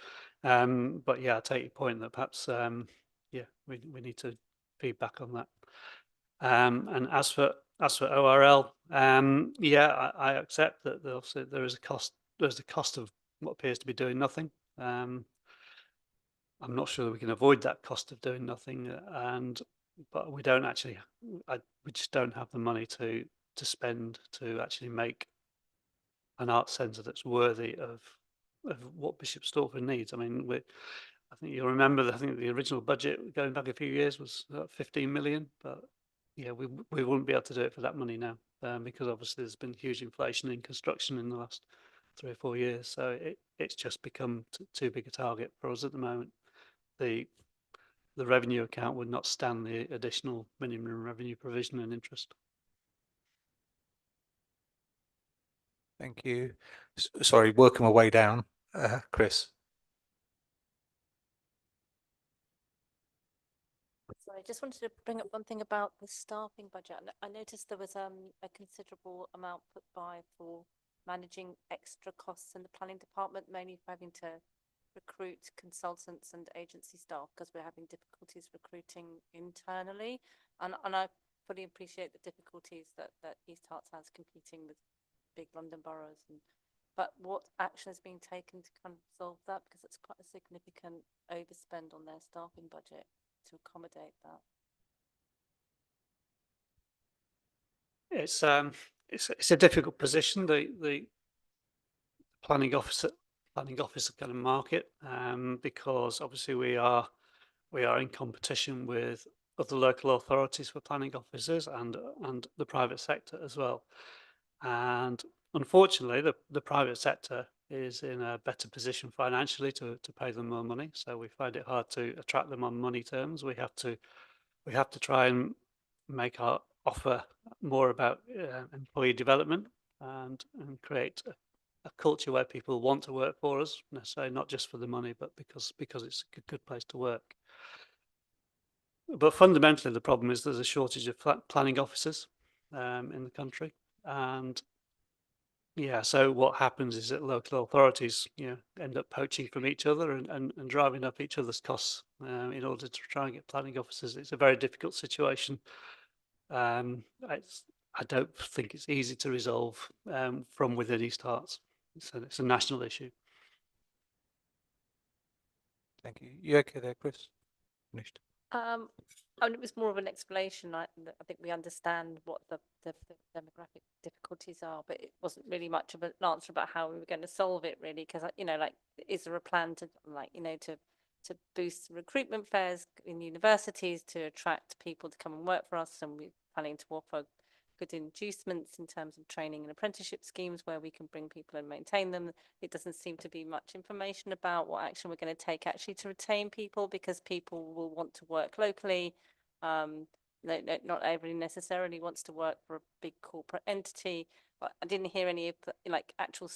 But yeah, I take your point that perhaps we need to feedback on that. And as for ORL, I accept that obviously there is a cost. There's the cost of what appears to be doing nothing. I'm not sure that we can avoid that cost of doing nothing, but we don't actually. We just don't have the money to spend to actually make an art centre that's worthy of what Bishop Stortford needs. I mean, I think you'll remember that I think the original budget going back a few years was 15 million, but yeah, we wouldn't be able to do it for that money now, because obviously there's been huge inflation in construction in the last 3 or 4 years. So it's just become too big a target for us at the moment. The revenue account would not stand the additional minimum revenue provision and interest.
Thank you. Sorry, working my way down. Chris.
Sorry, I just wanted to bring up one thing about the staffing budget. I noticed there was a considerable amount put by for managing extra costs in the planning department, mainly for having to recruit consultants and agency staff because we're having difficulties recruiting internally. And I fully appreciate the difficulties that East Herts has competing with big London boroughs. But what action is being taken to kind of solve that? Because it's quite a significant overspend on their staffing budget to accommodate that.
It's a difficult position. The planning officer kind of market, because obviously we are in competition with other local authorities for planning officers and the private sector as well. And unfortunately, the private sector is in a better position financially to pay them more money. So we find it hard to attract them on money terms. We have to try and make our offer more about employee development and create a culture where people want to work for us, necessarily not just for the money, but because it's a good place to work. But fundamentally, the problem is there's a shortage of planning officers in the country, and yeah, so what happens is that local authorities, end up poaching from each other and driving up each other's costs in order to try and get planning officers. It's a very difficult situation. I don't think it's easy to resolve from within East Herts. It's a national issue.
Thank you. You okay there, Chris? Finished.
I mean, it was more of an explanation. I think we understand what the demographic difficulties are, but it wasn't really much of an answer about how we were going to solve it, really. Because is there a plan to to boost recruitment fairs in universities to attract people to come and work for us, and we're planning to offer good inducements in terms of training and apprenticeship schemes where we can bring people and maintain them. It doesn't seem to be much information about what action we're going to take actually to retain people, because people will want to work locally. Not everybody necessarily wants to work for a big corporate entity. But I didn't hear any of the, like, actual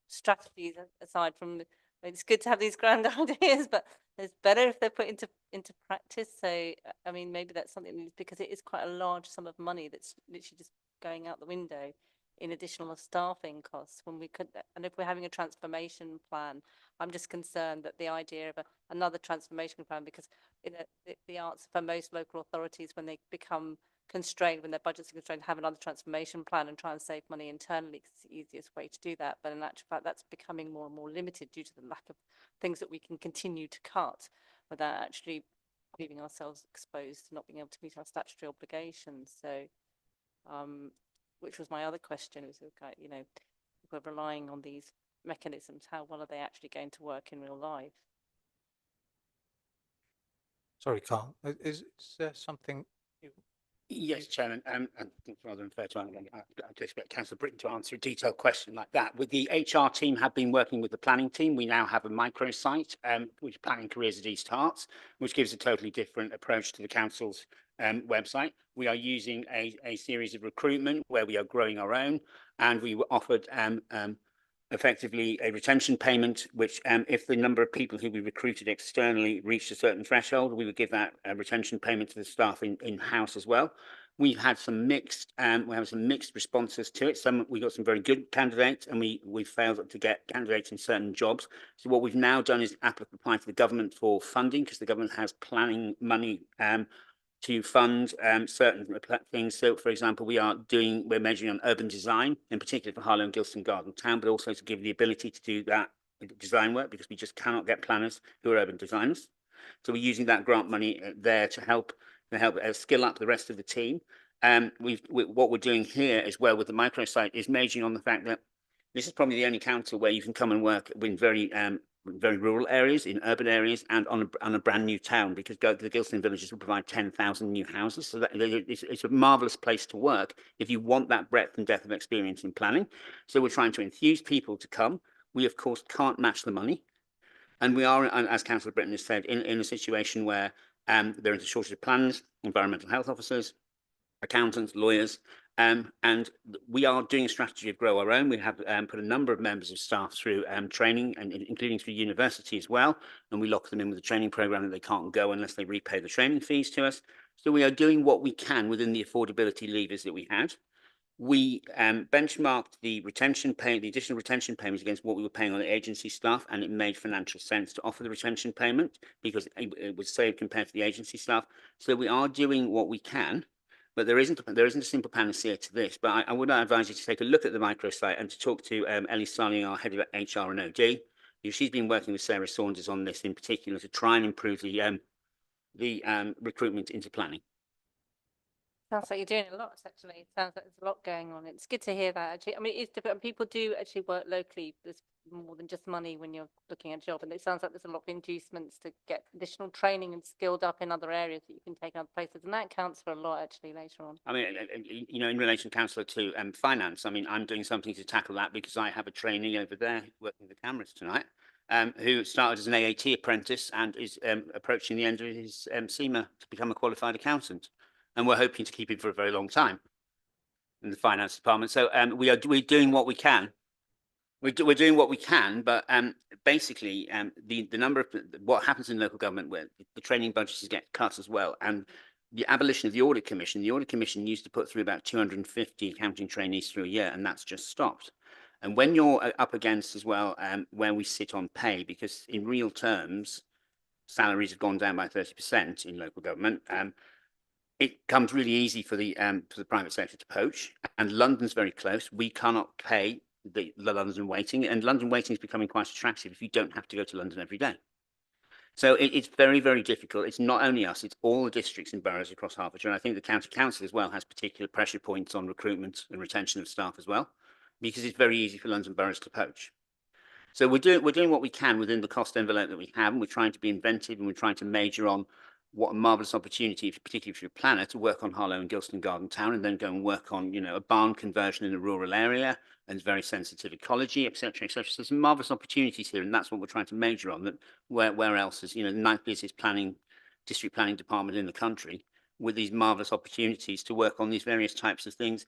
strategies aside from it's good to have these grand ideas, but it's better if they're put into practice. So I mean, maybe that's something, because it is quite a large sum of money that's literally just going out the window in additional staffing costs when we could. And if we're having a transformation plan, I'm just concerned that the idea of another transformation plan, because the answer for most local authorities when they become constrained, when their budgets are constrained, have another transformation plan and try and save money internally, because it's the easiest way to do that. But in actual fact, that's becoming more and more limited due to the lack of things that we can continue to cut without actually leaving ourselves exposed to not being able to meet our statutory obligations. So, which was my other question, was, you know, if we're relying on these mechanisms, how well are they actually going to work in real life?
Sorry, Carl, is there something?
Yes, Chairman, I think it's rather unfair to I'd expect Councillor Britton to answer a detailed question like that. With the HR team have been working with the planning team. We now have a microsite, which Planning Careers at East Herts, which gives a totally different approach to the council's website. We are using a series of recruitment where we are growing our own, and we were offered effectively a retention payment, which if the number of people who we recruited externally reached a certain threshold, we would give that retention payment to the staff in-house as well. We've had some mixed, we have some mixed responses to it. We got some very good candidates, and we failed to get candidates in certain jobs. So what we've now done is apply to the government for funding, because the government has planning money to fund certain things. So, for example, we're measuring on urban design, in particular for Harlow and Gilston Garden Town, but also to give the ability to do that design work, because we just cannot get planners who are urban designers. So we're using that grant money there to help skill up the rest of the team. What we're doing here as well with the microsite is measuring on the fact that this is probably the only council where you can come and work in very rural areas, in urban areas, and on a brand new town, because the Gilston villages will provide 10,000 new houses. So it's a marvellous place to work if you want that breadth and depth of experience in planning. So we're trying to enthuse people to come. We, of course, can't match the money. And we are, as Councillor Britton has said, in a situation where there is a shortage of planners, environmental health officers, accountants, lawyers, and we are doing a strategy of grow our own. We have put a number of members of staff through training, and including through university as well, and we lock them in with a training program that they can't go unless they repay the training fees to us. So we are doing what we can within the affordability levers that we had. We benchmarked the additional retention payments against what we were paying on the agency staff, and it made financial sense to offer the retention payment because it was saved compared to the agency staff. So we are doing what we can. But there isn't a simple panacea to this. But I would advise you to take a look at the microsite and to talk to Ellie Starling, our head of HR and OD. She's been working with Sarah Saunders on this in particular to try and improve the recruitment into planning.
Sounds like you're doing a lot, actually. It sounds like there's a lot going on. It's good to hear that, actually. I mean, it's different. People do actually work locally. There's more than just money when you're looking at a job. And it sounds like there's a lot of inducements to get additional training and skilled up in other areas that you can take in other places. And that counts for a lot, actually, later on. I mean,
you know, in relation, Councillor, to finance, I mean, I'm doing something to tackle that because I have a trainee over there working with the cameras tonight, who started as an AAT apprentice and is approaching the end of his CIMA to become a qualified accountant. And we're hoping to keep him for a very long time in the finance department. So we're doing what we can. We're doing what we can, but basically the number of what happens in local government where the training budgets get cut as well, and the abolition of the Audit Commission. The Audit Commission used to put through about 250 accounting trainees through a year, and that's just stopped. And when you're up against as well where we sit on pay, because in real terms salaries have gone down by 30% in local government. It comes really easy for the private sector to poach, and London's very close. We cannot pay the London waiting, and London waiting is becoming quite attractive if you don't have to go to London every day. So it's very, very difficult. It's not only us, it's all the districts and boroughs across Hertfordshire. And I think the county council as well has particular pressure points on recruitment and retention of staff as well, because it's very easy for London boroughs to poach. So we're doing what we can within the cost envelope that we have, and we're trying to be inventive, and we're trying to major on what a marvellous opportunity, particularly if you're a planner, to work on Harlow and Gilston Garden Town and then go and work on, a barn conversion in a rural area and very sensitive ecology, etc., etc. So there's some marvellous opportunities here, and that's what we're trying to major on. That where else is, the ninth busiest district planning department in the country, with these marvellous opportunities to work on these various types of things.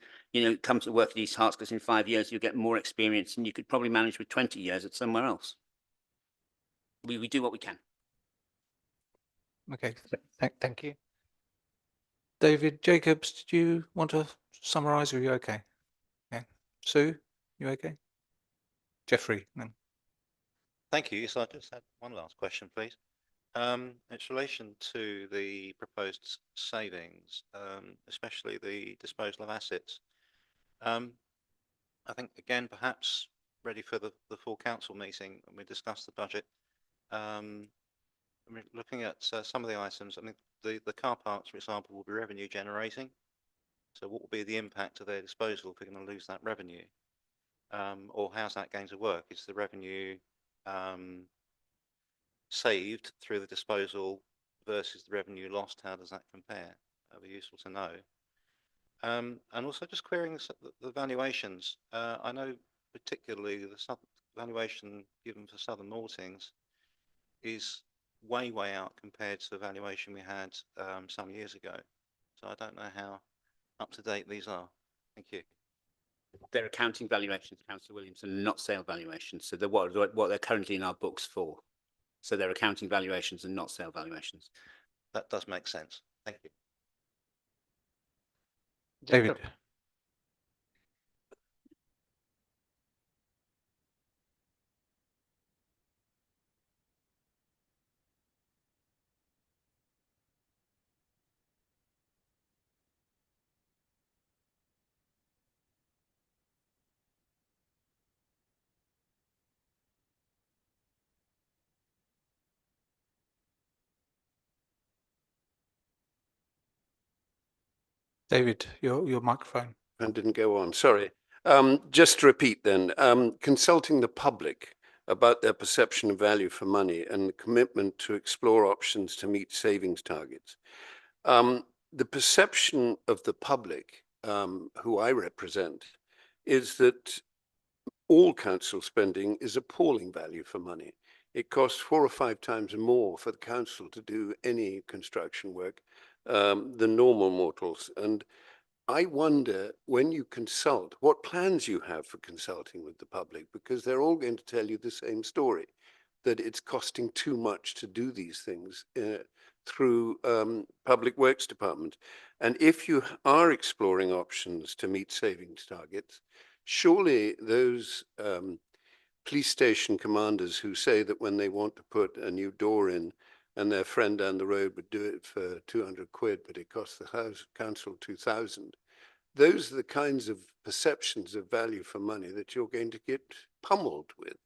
Come to work at East Herts, because in 5 years you'll get more experience and you could probably manage with 20 years at somewhere else. We do what we can.
Okay, thank you. David Jacobs, did you want to summarise, or are you okay? Yeah. Sue, you okay? Jeffrey, no.
Thank you. So I just had one last question, please. It's relation to the proposed savings, especially the disposal of assets. I think, again, perhaps ready for the full council meeting when we discuss the budget. I mean, looking at some of the items, I mean, the car parks, for example, will be revenue generating. So what will be the impact of their disposal if we're going to lose that revenue? Or how's that going to work? Is the revenue saved through the disposal versus the revenue lost? How does that compare? That'd be useful to know. And also just querying the valuations. I know particularly the valuation given for Southern Maltings is way out compared to the valuation we had some years ago. So I don't know how up to date these are. Thank you.
They're accounting valuations, Councillor Williamson, not sale valuations. So they're what they're currently in our books for. So they're accounting valuations and not sale valuations.
That does make sense. Thank you.
David. David, your microphone.
And didn't go on, sorry. Just to repeat then, consulting the public about their perception of value for money and the commitment to explore options to meet savings targets. The perception of the public, who I represent, is that all council spending is appalling value for money. It costs 4 or 5 times more for the council to do any construction work than normal mortals. And I wonder, when you consult, what plans you have for consulting with the public, because they're all going to tell you the same story, that it's costing too much to do these things through Public Works Department. And if you are exploring options to meet savings targets, surely those police station commanders who say that when they want to put a new door in and their friend down the road would do it for 200 quid, but it costs the council 2,000. Those are the kinds of perceptions of value for money that you're going to get pummeled with.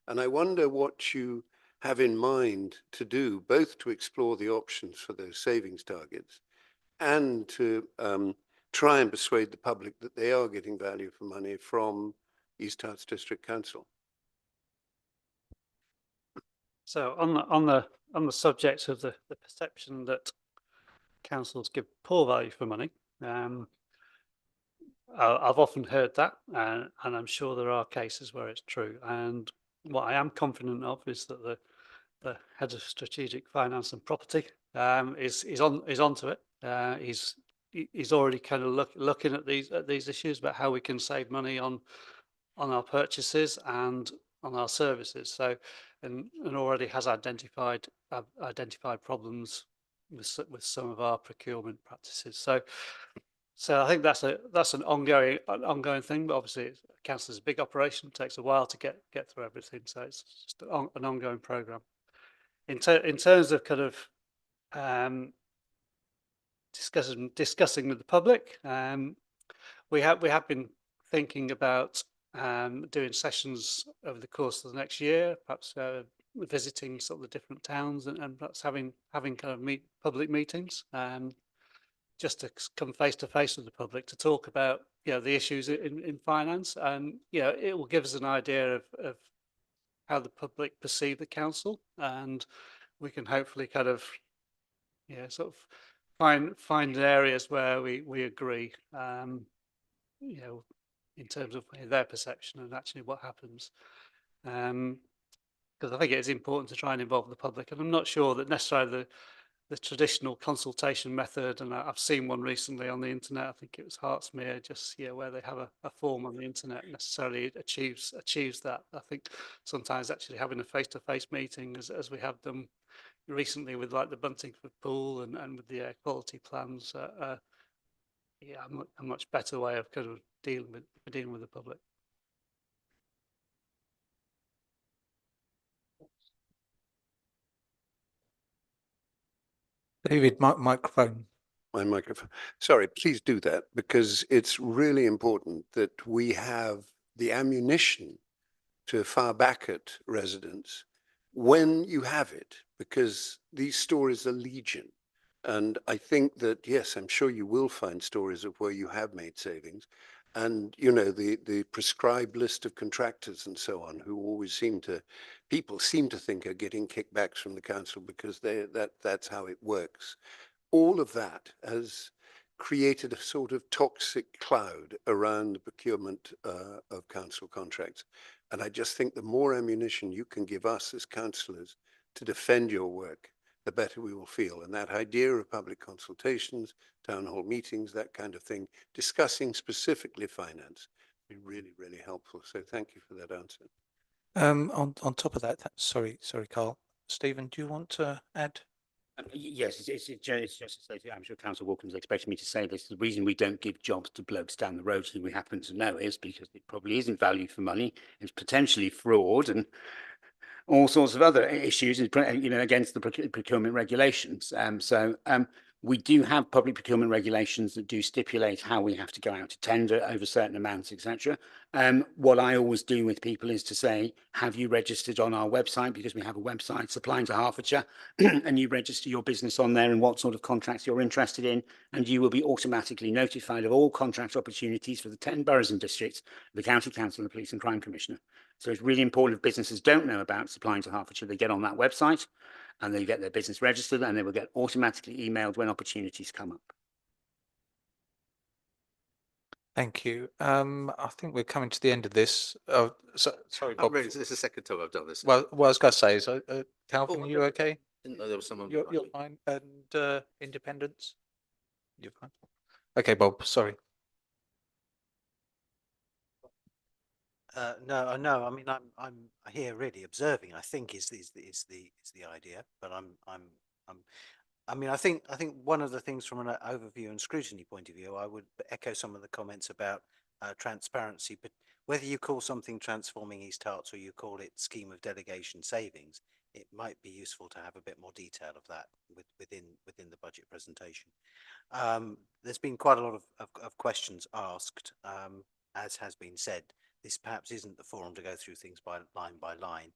And I wonder what you have in mind to do, both to explore the options for those savings targets and to try and persuade the public that they are getting value for money from East Herts District Council.
So on the subject of the perception that councils give poor value for money, I've often heard that, and I'm sure there are cases where it's true. And what I am confident of is that the head of strategic finance and property is onto it. He's already kind of looking at these issues about how we can save money on our purchases and on our services. So, and already has identified problems with some of our procurement practices. So I think that's an ongoing thing. But obviously, council is a big operation; it takes a while to get through everything. So it's just an ongoing program. In terms of kind of discussing with the public, we have been thinking about doing sessions over the course of the next year, perhaps visiting sort of the different towns and perhaps having kind of public meetings, just to come face to face with the public to talk about the issues in finance, and it will give us an idea of how the public perceive the council, and we can hopefully kind of sort of find areas where we agree, you know, in terms of their perception and actually what happens. Because I think it is important to try and involve the public, and I'm not sure that necessarily the traditional consultation method, and I've seen one recently on the internet, I think it was Hertsmere, just where they have a form on the internet necessarily achieves that. I think sometimes actually having a face-to-face meeting, as we have done recently with like the Buntingford pool and with the air quality plans, a much better way of kind of dealing with the public.
David, microphone.
My microphone. Sorry, please do that, because it's really important that we have the ammunition to fire back at residents when you have it, because these stories are legion. And I think that, yes, I'm sure you will find stories of where you have made savings. And, you know, the prescribed list of contractors and so on, who always people seem to think are getting kickbacks from the council because that's how it works. All of that has created a sort of toxic cloud around the procurement of council contracts. And I just think the more ammunition you can give us as councillors to defend your work, the better we will feel. And that idea of public consultations, town hall meetings, that kind of thing, discussing specifically finance, be really, really helpful. So thank you for that answer.
On top of that, sorry, Carl. Stephen, do you want to add?
Yes, it's just to say, I'm sure Councillor Wilkins expected me to say this. The reason we don't give jobs to blokes down the road who we happen to know is because it probably isn't value for money. It's potentially fraud and all sorts of other issues, against the procurement regulations. We do have public procurement regulations that do stipulate how we have to go out to tender over certain amounts, etc. What I always do with people is to say, have you registered on our website? Because we have a website, Supplying to Hertfordshire, and you register your business on there and what sort of contracts you're interested in, and you will be automatically notified of all contract opportunities for the 10 boroughs and districts, the County Council, the Police and Crime Commissioner. So it's really important if businesses don't know about Supplying to Hertfordshire, they get on that website and they get their business registered, and they will get automatically emailed when opportunities come up.
Thank you. I think we're coming to the end of this. Oh, sorry, Bob.
This is the second time I've done this.
Well, what I was going to say is, Calvin,
Oh,
are you okay?
Didn't know there was someone.
You're fine. And Independence? You're fine. Okay, Bob, sorry.
No. I mean, I'm here really observing. I think is the idea, but I mean, I think one of the things from an overview and scrutiny point of view, I would echo some of the comments about transparency. But whether you call something transforming East Herts or you call it scheme of delegation savings, it might be useful to have a bit more detail of that within the budget presentation. There's been quite a lot of questions asked, as has been said. This perhaps isn't the forum to go through things by line.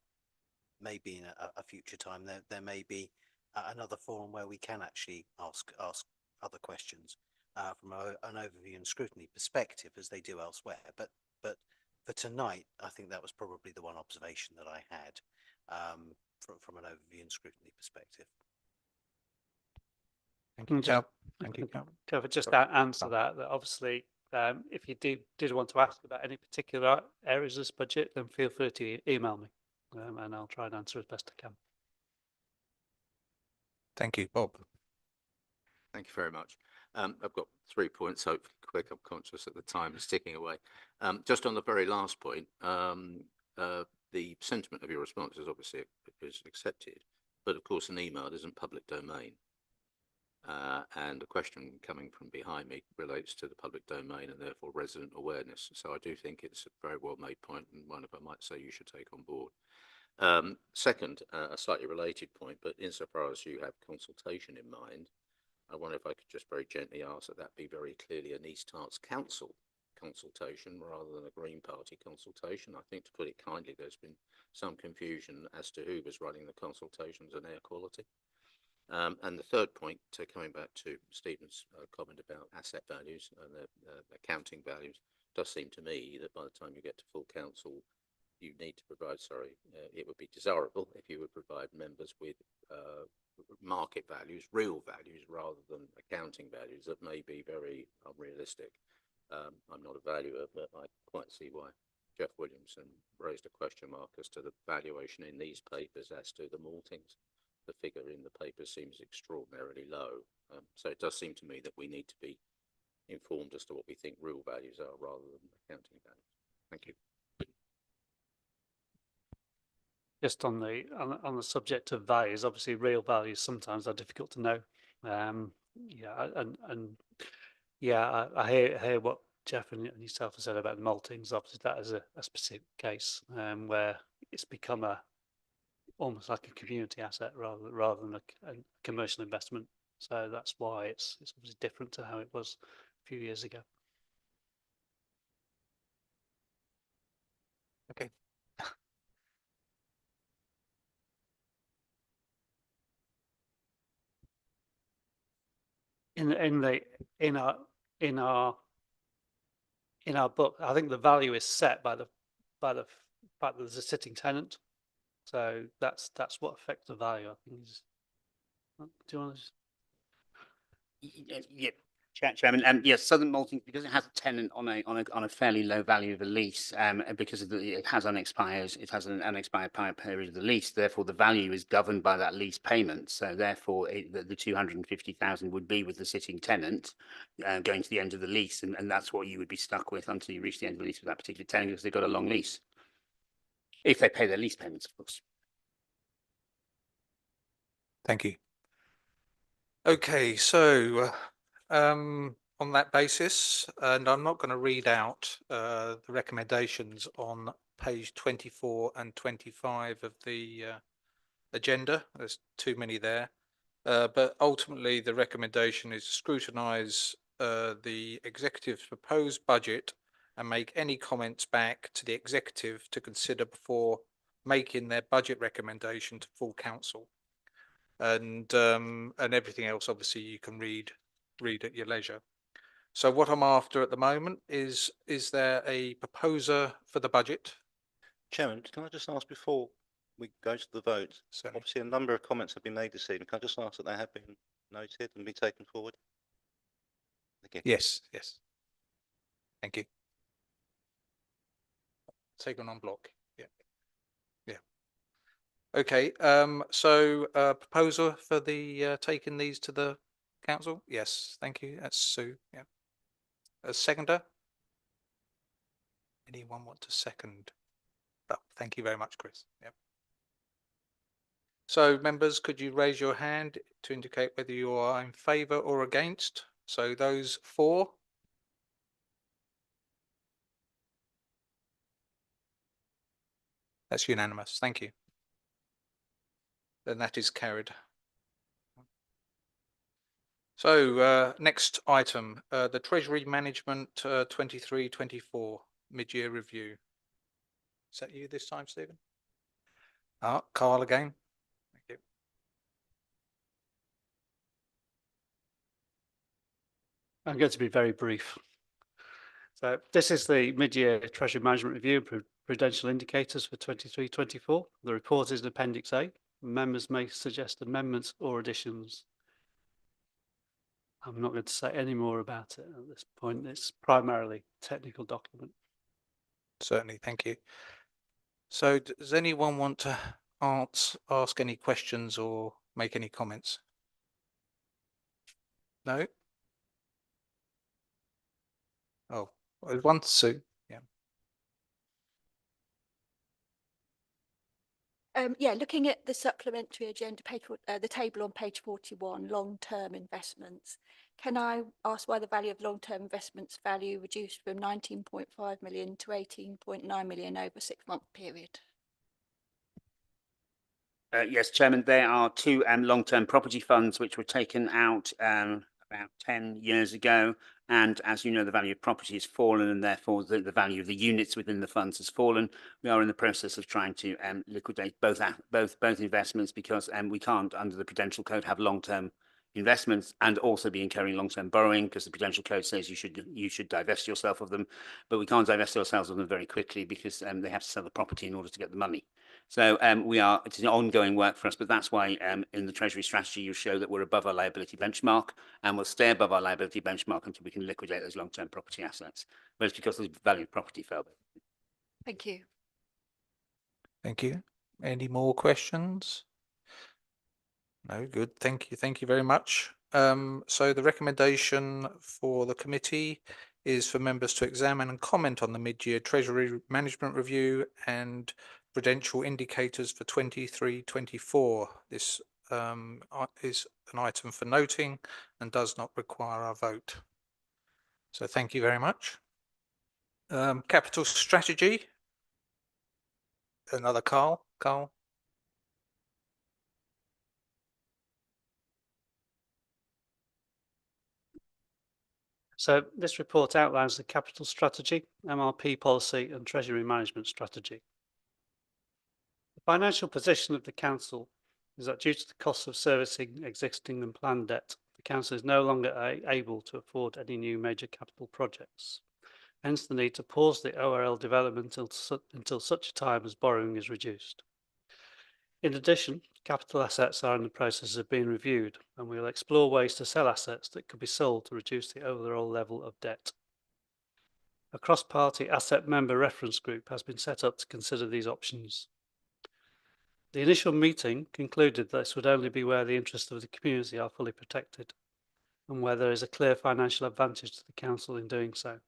Maybe in a future time there may be another forum where we can actually ask other questions from an overview and scrutiny perspective, as they do elsewhere. But for tonight, I think that was probably the one observation that I had from an overview and scrutiny perspective.
Thank you, Cal. Thank you, Cal.
Can I just answer that obviously, if you did want to ask about any particular areas of this budget, then feel free to email me, and I'll try and answer as best I can.
Thank you, Bob.
Thank you very much. I've got 3 points, hopefully quick. I'm conscious that the time is ticking away. Just on the very last point, the sentiment of your response is obviously accepted, but of course an email isn't public domain. And a question coming from behind me relates to the public domain and therefore resident awareness. So I do think it's a very well made point, and one of I might say you should take on board. Second, a slightly related point, but insofar as you have consultation in mind, I wonder if I could just very gently ask that be very clearly an East Herts Council consultation rather than a Green Party consultation. I think, to put it kindly, there's been some confusion as to who was running the consultations on air quality. And the third point, coming back to Stephen's comment about asset values and the accounting values, does seem to me that by the time you get to full council, you need to provide, it would be desirable if you would provide members with market values, real values, rather than accounting values that may be very unrealistic. I'm not a valuer, but I quite see why Jeff Williamson raised a question mark as to the valuation in these papers as to the maltings. The figure in the paper seems extraordinarily low. So it does seem to me that we need to be informed as to what we think real values are rather than accounting values. Thank you.
Just on the subject of values, obviously real values sometimes are difficult to know. Yeah, and yeah, I hear what Jeff and yourself have said about the maltings. Obviously, that is a specific case where it's become almost like a community asset rather than a commercial investment. So that's why it's obviously different to how it was a few years ago.
Okay.
In our book, I think the value is set by the fact that there's a sitting tenant. So that's what affects the value. I think is. Do you want to?
Yeah, Chairman. Yes, Southern Malting, because it has a tenant on a fairly low value of the lease, and because it has an unexpired period of the lease. Therefore, the value is governed by that lease payment. So therefore, the 250,000 would be with the sitting tenant, going to the end of the lease, and that's what you would be stuck with until you reach the end of the lease with that particular tenant, because they've got a long lease. If they pay their lease payments, of course.
Thank you. Okay, so on that basis, and I'm not going to read out the recommendations on page 24 and 25 of the agenda. There's too many there. But ultimately, the recommendation is to scrutinise the executive's proposed budget and make any comments back to the executive to consider before making their budget recommendation to full council. And everything else, obviously, you can read at your leisure. So what I'm after at the moment is there a proposer for the budget?
Chairman, can I just ask before we go to the vote?
Certainly.
Obviously, a number of comments have been made this evening. Can I just ask that they have been noted and be taken forward? Thank you.
Yes. Thank you. Taken on block. Yeah. Okay. So proposer for the taking these to the council? Yes. Thank you. That's Sue. Yeah. A seconder? Anyone want to second? Oh, thank you very much, Chris. Yep. So members, could you raise your hand to indicate whether you are in favour or against? So those for? That's unanimous. Thank you. Then that is carried. So next item, the Treasury Management 23-24 mid-year review. Is that you this time, Stephen? Carl again. Thank you.
I'm going to be very brief. So this is the mid-year Treasury Management Review and Prudential Indicators for 23-24. The report is in Appendix A. Members may suggest amendments or additions. I'm not going to say any more about it at this point. It's primarily a technical document.
Certainly, thank you. So does anyone want to ask any questions or make any comments? No? Oh, one, Sue. Yeah.
Yeah, looking at the supplementary agenda, the table on page 41, long-term investments. Can I ask why the value of long-term investments value reduced from 19.5 million to 18.9 million over a 6-month period?
Yes, Chairman, there are two long-term property funds which were taken out about 10 years ago. And as you know, the value of property has fallen, and therefore the value of the units within the funds has fallen. We are in the process of trying to liquidate both investments, because we can't, under the Prudential Code, have long-term investments and also be incurring long-term borrowing, because the Prudential Code says you should divest yourself of them, but we can't divest ourselves of them very quickly because they have to sell the property in order to get the money. So it's an ongoing work for us, but that's why in the Treasury strategy, you show that we're above our liability benchmark, and we'll stay above our liability benchmark until we can liquidate those long-term property assets. But it's because the value of property fell.
Thank you.
Thank you. Any more questions? No, good. Thank you. Thank you very much. So the recommendation for the committee is for members to examine and comment on the mid-year Treasury Management Review and prudential indicators for 23-24. This is an item for noting and does not require our vote. So thank you very much. Capital strategy. Another Carl. Carl.
So this report outlines the capital strategy, MRP policy and treasury management strategy. The financial position of the council is that due to the costs of servicing existing and planned debt, the council is no longer able to afford any new major capital projects. Hence the need to pause the ORL development until such a time as borrowing is reduced. In addition, capital assets are in the process of being reviewed, and we will explore ways to sell assets that could be sold to reduce the overall level of debt. A cross-party asset member reference group has been set up to consider these options. The initial meeting concluded that this would only be where the interests of the community are fully protected and where there is a clear financial advantage to the council in doing so.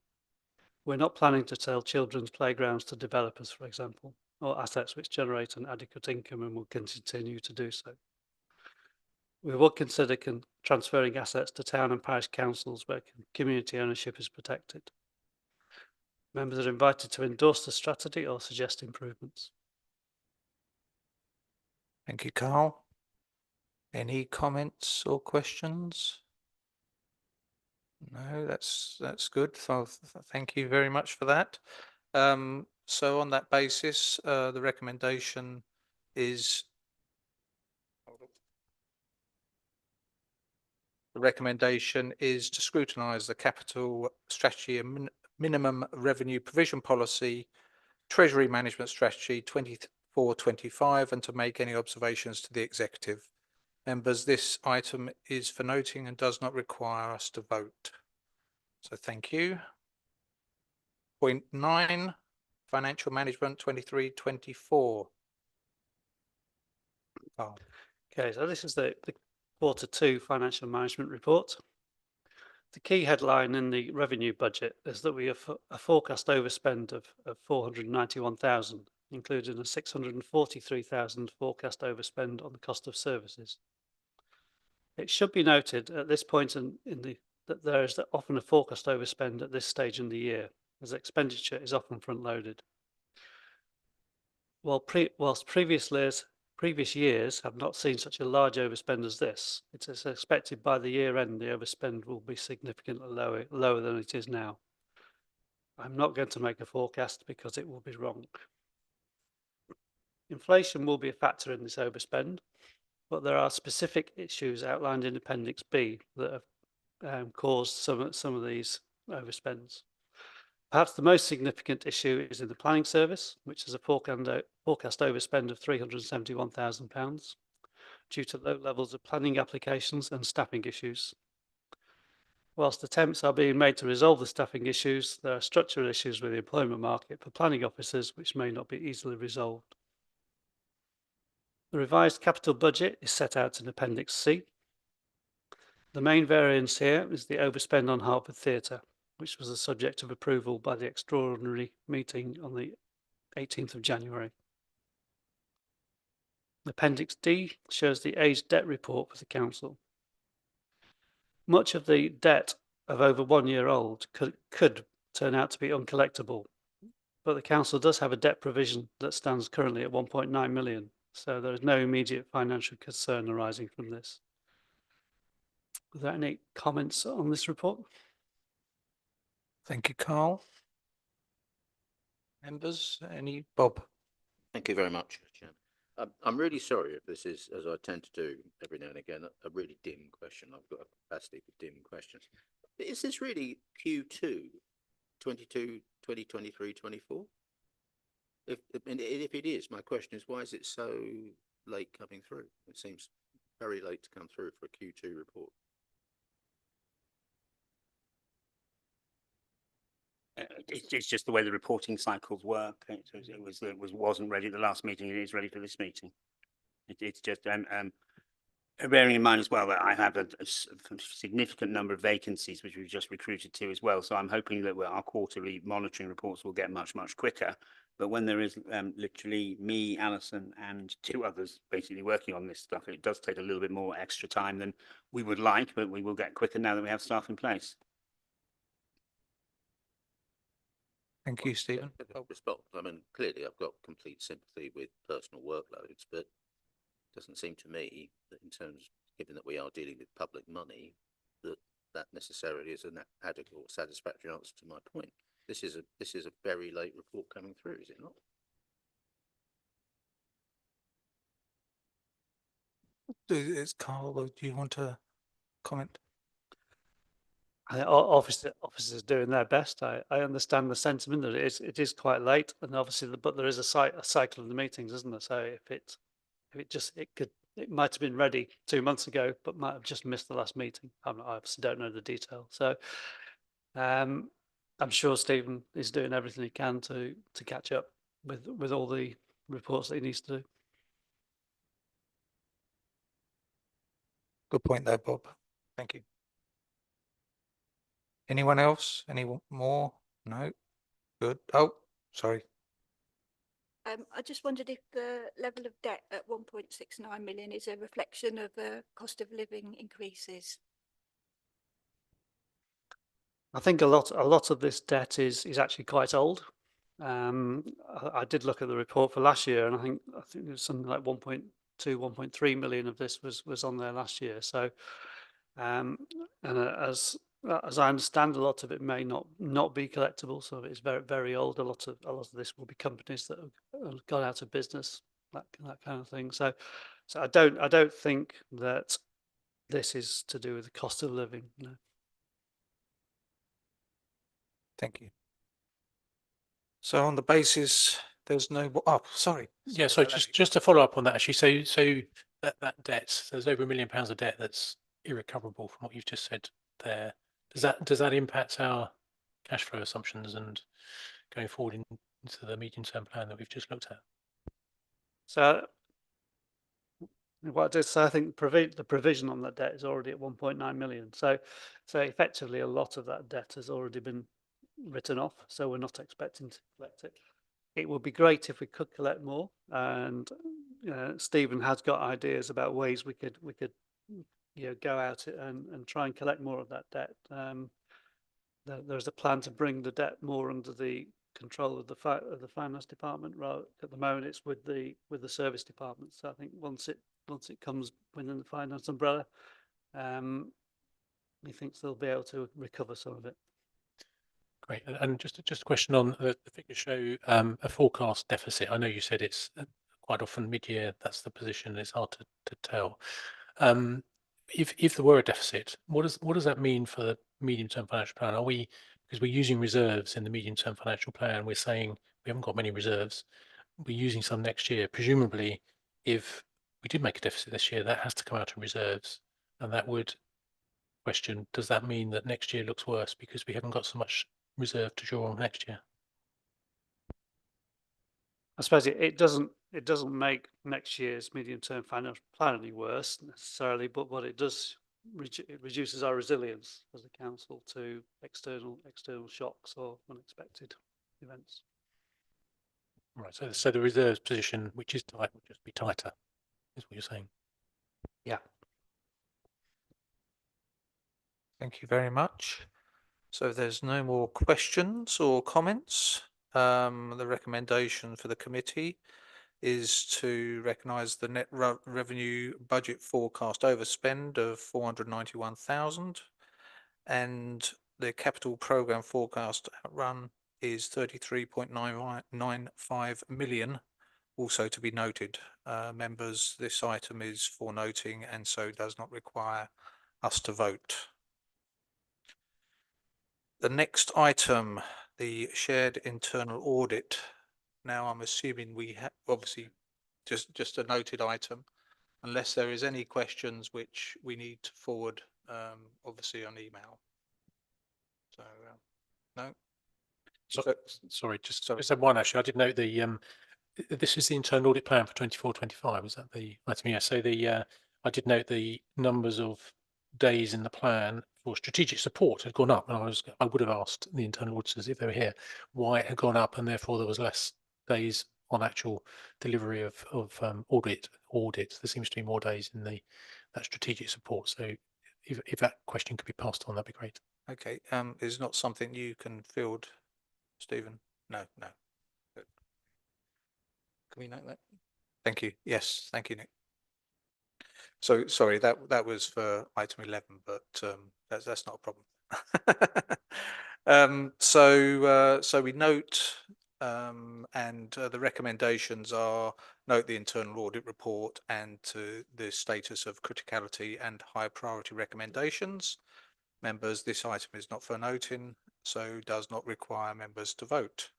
We're not planning to sell children's playgrounds to developers, for example, or assets which generate an adequate income and will continue to do so. We will consider transferring assets to town and parish councils where community ownership is protected. Members are invited to endorse the strategy or suggest improvements.
Thank you, Carl. Any comments or questions? No, that's good. So thank you very much for that. So on that basis, the recommendation is to scrutinise the capital strategy and minimum revenue provision policy, treasury management strategy 24-25, and to make any observations to the executive. Members, this item is for noting and does not require us to vote. So thank you. Point 9, financial management 23-24. Oh.
Okay, so this is the Q2 financial management report. The key headline in the revenue budget is that we have a forecast overspend of 491,000, including a 643,000 forecast overspend on the cost of services. It should be noted at this point that there is often a forecast overspend at this stage in the year, as expenditure is often front-loaded. Whilst previous years have not seen such a large overspend as this, it is expected by the year end the overspend will be significantly lower than it is now. I'm not going to make a forecast because it will be wrong. Inflation will be a factor in this overspend, but there are specific issues outlined in Appendix B that have caused some of these overspends. Perhaps the most significant issue is in the planning service, which is a forecast overspend of £371,000 due to low levels of planning applications and staffing issues. Whilst attempts are being made to resolve the staffing issues, there are structural issues with the employment market for planning officers which may not be easily resolved. The revised capital budget is set out in Appendix C. The main variance here is the overspend on Hertford Theatre, which was the subject of approval by the extraordinary meeting on the 18th of January. Appendix D shows the aged debt report for the council. Much of the debt of over 1 year old could turn out to be uncollectible, but the council does have a debt provision that stands currently at 1.9 million, so there is no immediate financial concern arising from this. Are there any comments on this report?
Thank you, Carl. Members, Bob?
Thank you very much, Chairman. I'm really sorry if this is, as I tend to do every now and again, a really dim question. I've got a capacity for dim questions. Is this really Q2 22, 2023, 24? If it is, my question is, why is it so late coming through? It seems very late to come through for a Q2 report.
It's just the way the reporting cycles work. Wasn't ready at the last meeting. It is ready for this meeting. It's just bearing in mind as well that I have a significant number of vacancies which we've just recruited to as well. So I'm hoping that our quarterly monitoring reports will get much quicker. But when there is literally me, Alison, and 2 others basically working on this stuff, it does take a little bit more extra time than we would like, but we will get quicker now that we have staff in place.
Thank you, Stephen.
Respond. I mean, clearly I've got complete sympathy with personal workloads, but it doesn't seem to me that in terms, given that we are dealing with public money, that necessarily is an adequate or satisfactory answer to my point. This is a very late report coming through, is it not?
Is Carl, do you want to comment?
Officers doing their best. I understand the sentiment that it is quite late, and obviously, but there is a cycle of the meetings, isn't there? So if it might have been ready 2 months ago, but might have just missed the last meeting. I obviously don't know the detail. So I'm sure Stephen is doing everything he can to catch up with all the reports that he needs to do.
Good point there, Bob. Thank you. Anyone else? Any more? No? Good. Oh, sorry.
I just wondered if the level of debt at 1.69 million is a reflection of cost of living increases.
I think a lot of this debt is actually quite old. I did look at the report for last year, and I think it was something like 1.2, 1.3 million of this was on there last year. So, and as I understand, a lot of it may not be collectible. So it's very old. A lot of this will be companies that have gone out of business, that kind of thing. So I don't think that this is to do with the cost of living. No.
Thank you. So on the basis, there's no, oh, sorry.
Yeah, so just to follow up on that, actually, so that debt, there's over £1 million of debt that's irrecoverable from what you've just said there. Does that impact our cash flow assumptions and going forward into the medium-term plan that we've just looked at?
So what I did say, I think the provision on that debt is already at 1.9 million. So effectively, a lot of that debt has already been written off. So we're not expecting to collect it. It would be great if we could collect more. And Stephen has got ideas about ways we could go out and try and collect more of that debt. There's a plan to bring the debt more under the control of the finance department. Rather, at the moment, it's with the service department. So I think once it comes within the finance umbrella, he thinks they'll be able to recover some of it.
Great. And just a question on the figures show a forecast deficit. I know you said it's quite often mid-year, that's the position. It's hard to tell. If there were a deficit, what does that mean for the medium-term financial plan? Because we're using reserves in the medium-term financial plan, we're saying we haven't got many reserves. We're using some next year. Presumably, if we did make a deficit this year, that has to come out in reserves, and that would question, does that mean that next year looks worse because we haven't got so much reserve to draw on next year?
I suppose it doesn't make next year's medium-term financial plan any worse necessarily, but what it does, it reduces our resilience as a council to external shocks or unexpected events.
Right. So the reserves position, which is tight, will just be tighter, is what you're saying.
Yeah.
Thank you very much. So if there's no more questions or comments, the recommendation for the committee is to recognise the net revenue budget forecast overspend of 491,000, and the capital programme forecast run is 33.995 million. Also to be noted, members, this item is for noting and so does not require us to vote. The next item, the shared internal audit now I'm assuming we have, obviously, just a noted item, unless there is any questions which we need to forward, obviously on email. So, no.
Sorry, just
Sorry.
said one actually. I did note the this is the internal audit plan for 24-25. Is that the item? Yeah. So I did note the numbers of days in the plan for strategic support had gone up, and I would have asked the internal auditors if they were here why it had gone up, and therefore there was less days on actual delivery of audit. There seems to be more days in that strategic support. So if that question could be passed on, that'd be great.
Okay. Is not something you can field, Stephen? No. Good. Can we note that? Thank you. Yes, thank you, Nick. So sorry, that was for item 11, but that's not a problem. So we note and the recommendations are note the internal audit report and to the status of criticality and high priority recommendations. Members, this item is not for noting, so does not require members to vote.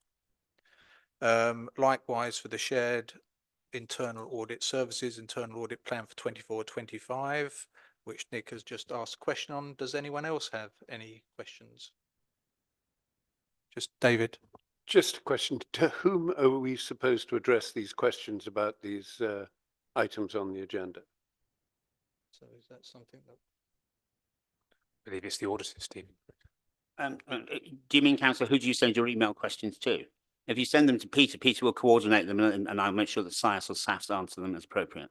Likewise for the shared internal audit services, internal audit plan for 24-25, which Nick has just asked a question on. Does anyone else have any questions? Just David.
Just a question. To whom are we supposed to address these questions about these items on the agenda?
So is that something that?
I believe it's the auditors, Stephen.
Do you mean, Councillor, who do you send your email questions to? If you send them to Peter, Peter will coordinate them and I'll make sure that SIAS or SAFs answer them as appropriate.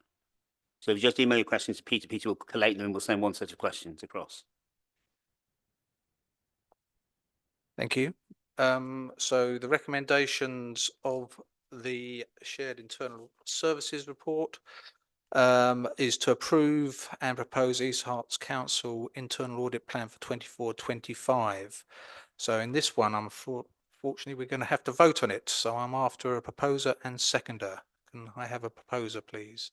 So if you just email your questions to Peter, Peter will collate them and we'll send one set of questions across.
Thank you. So the recommendations of the shared internal services report is to approve and propose East Herts Council internal audit plan for 24-25. So in this one, unfortunately, we're going to have to vote on it. So I'm after a proposer and seconder. Can I have a proposer, please?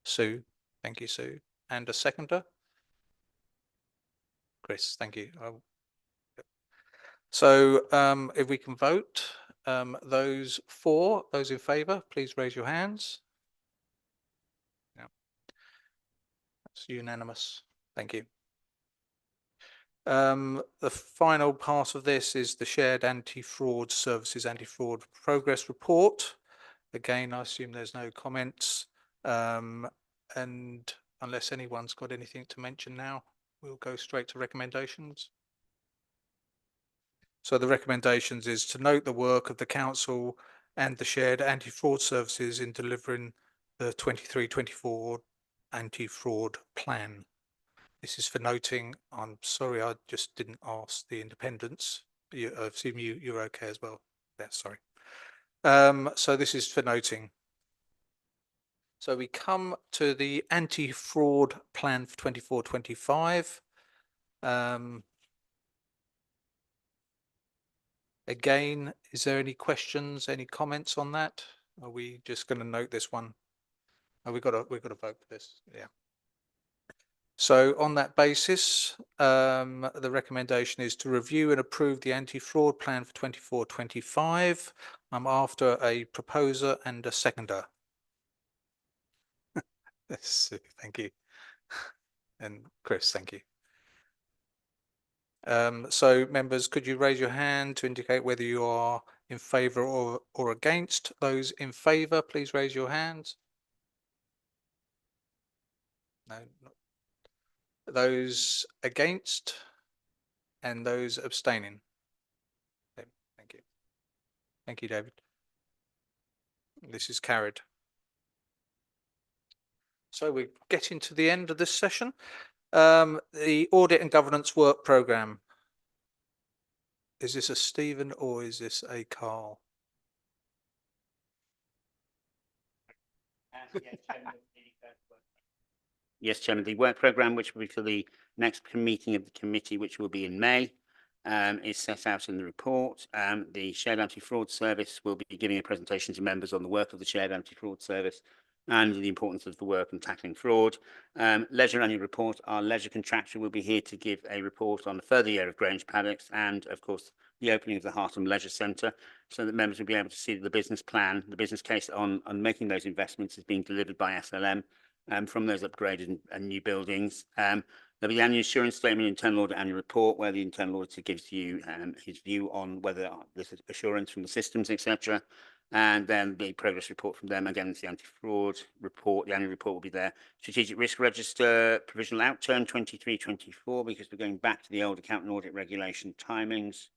Sue. Thank you, Sue. And a seconder? Chris, thank you. So if we can vote, those in favour, please raise your hands. Yeah. That's unanimous. Thank you. The final part of this is the shared anti-fraud services anti-fraud progress report. Again, I assume there's no comments, and unless anyone's got anything to mention now, we'll go straight to recommendations. So the recommendations is to note the work of the council and the shared anti-fraud services in delivering the 23-24 anti-fraud plan. This is for noting. I'm sorry, I just didn't ask the independents. I assume you're okay as well. Yeah, sorry. So this is for noting. So we come to the anti-fraud plan for 24-25. Again, is there any questions, any comments on that? Are we just going to note this one? Oh, we've got to vote for this. Yeah. So on that basis, the recommendation is to review and approve the anti-fraud plan for 24-25. I'm after a proposer and a seconder. Thank you. And Chris, thank you. So members, could you raise your hand to indicate whether you are in favour or against? Those in favour, please raise your hands. No. Those against and those abstaining. Okay, thank you. Thank you, David. This is carried. So we're getting to the end of this session. The audit and governance work programme. Is this a Stephen or is this a Carl?
Yes, Chairman, the work programme, which will be for the next meeting of the committee, which will be in May, is set out in the report. The Shared Anti-Fraud Service will be giving a presentation to members on the work of the Shared Anti-Fraud Service and the importance of the work in tackling fraud. Leisure Annual Report, our leisure contractor will be here to give a report on the further year of Grange Paddocks and, of course, the opening of the Hartham Leisure Centre, so that members will be able to see the business plan, the business case on making those investments is being delivered by SLM from those upgraded and new buildings. There'll be the annual assurance statement, internal audit annual report, where the internal auditor gives you his view on whether there's assurance from the systems, etc. And then the progress report from them. Again, it's the anti-fraud report. The annual report will be there. Strategic risk register, provisional outturn 23-24, because we're going back to the old account and audit regulation timings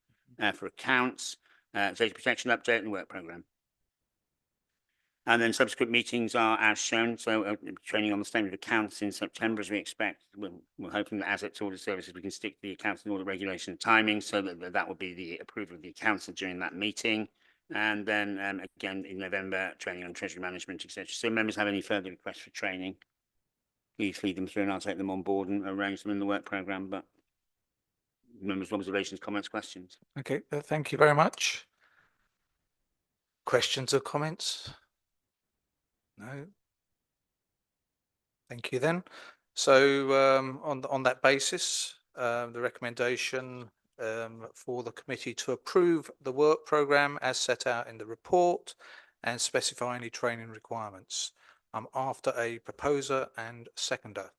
for accounts, data protection update and work programme. And then subsequent meetings are as shown. So training on the statement of accounts in September, as we expect. We're hoping that as it's audit services, we can stick to the accounts and audit regulation timing, so that will be the approval of the accounts during that meeting. And then again in November, training on treasury management, etc. So members have any further requests for training, please feed them through and I'll take them on board and arrange them in the work programme. But members' observations, comments, questions.
Okay, thank you very much. Questions or comments? No. Thank you then. So on that basis, the recommendation for the committee to approve the work programme as set out in the report and specify any training requirements. I'm after a proposer and seconder.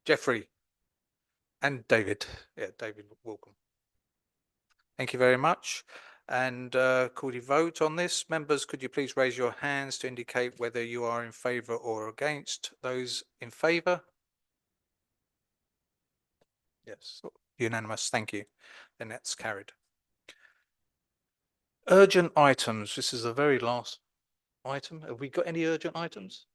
Jeffrey and David. Yeah, David, welcome. Thank you very much. And could you vote on this? Members, could you please raise your hands to indicate whether you are in favour or against? Those in favour? Yes, unanimous. Thank you. Then that's carried. Urgent items. This is the very last item. Have we got any urgent items?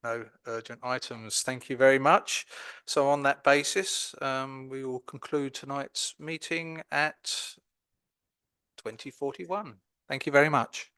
No urgent items. Thank you very much. So on that basis, we will conclude tonight's meeting at 20:41. Thank you very much.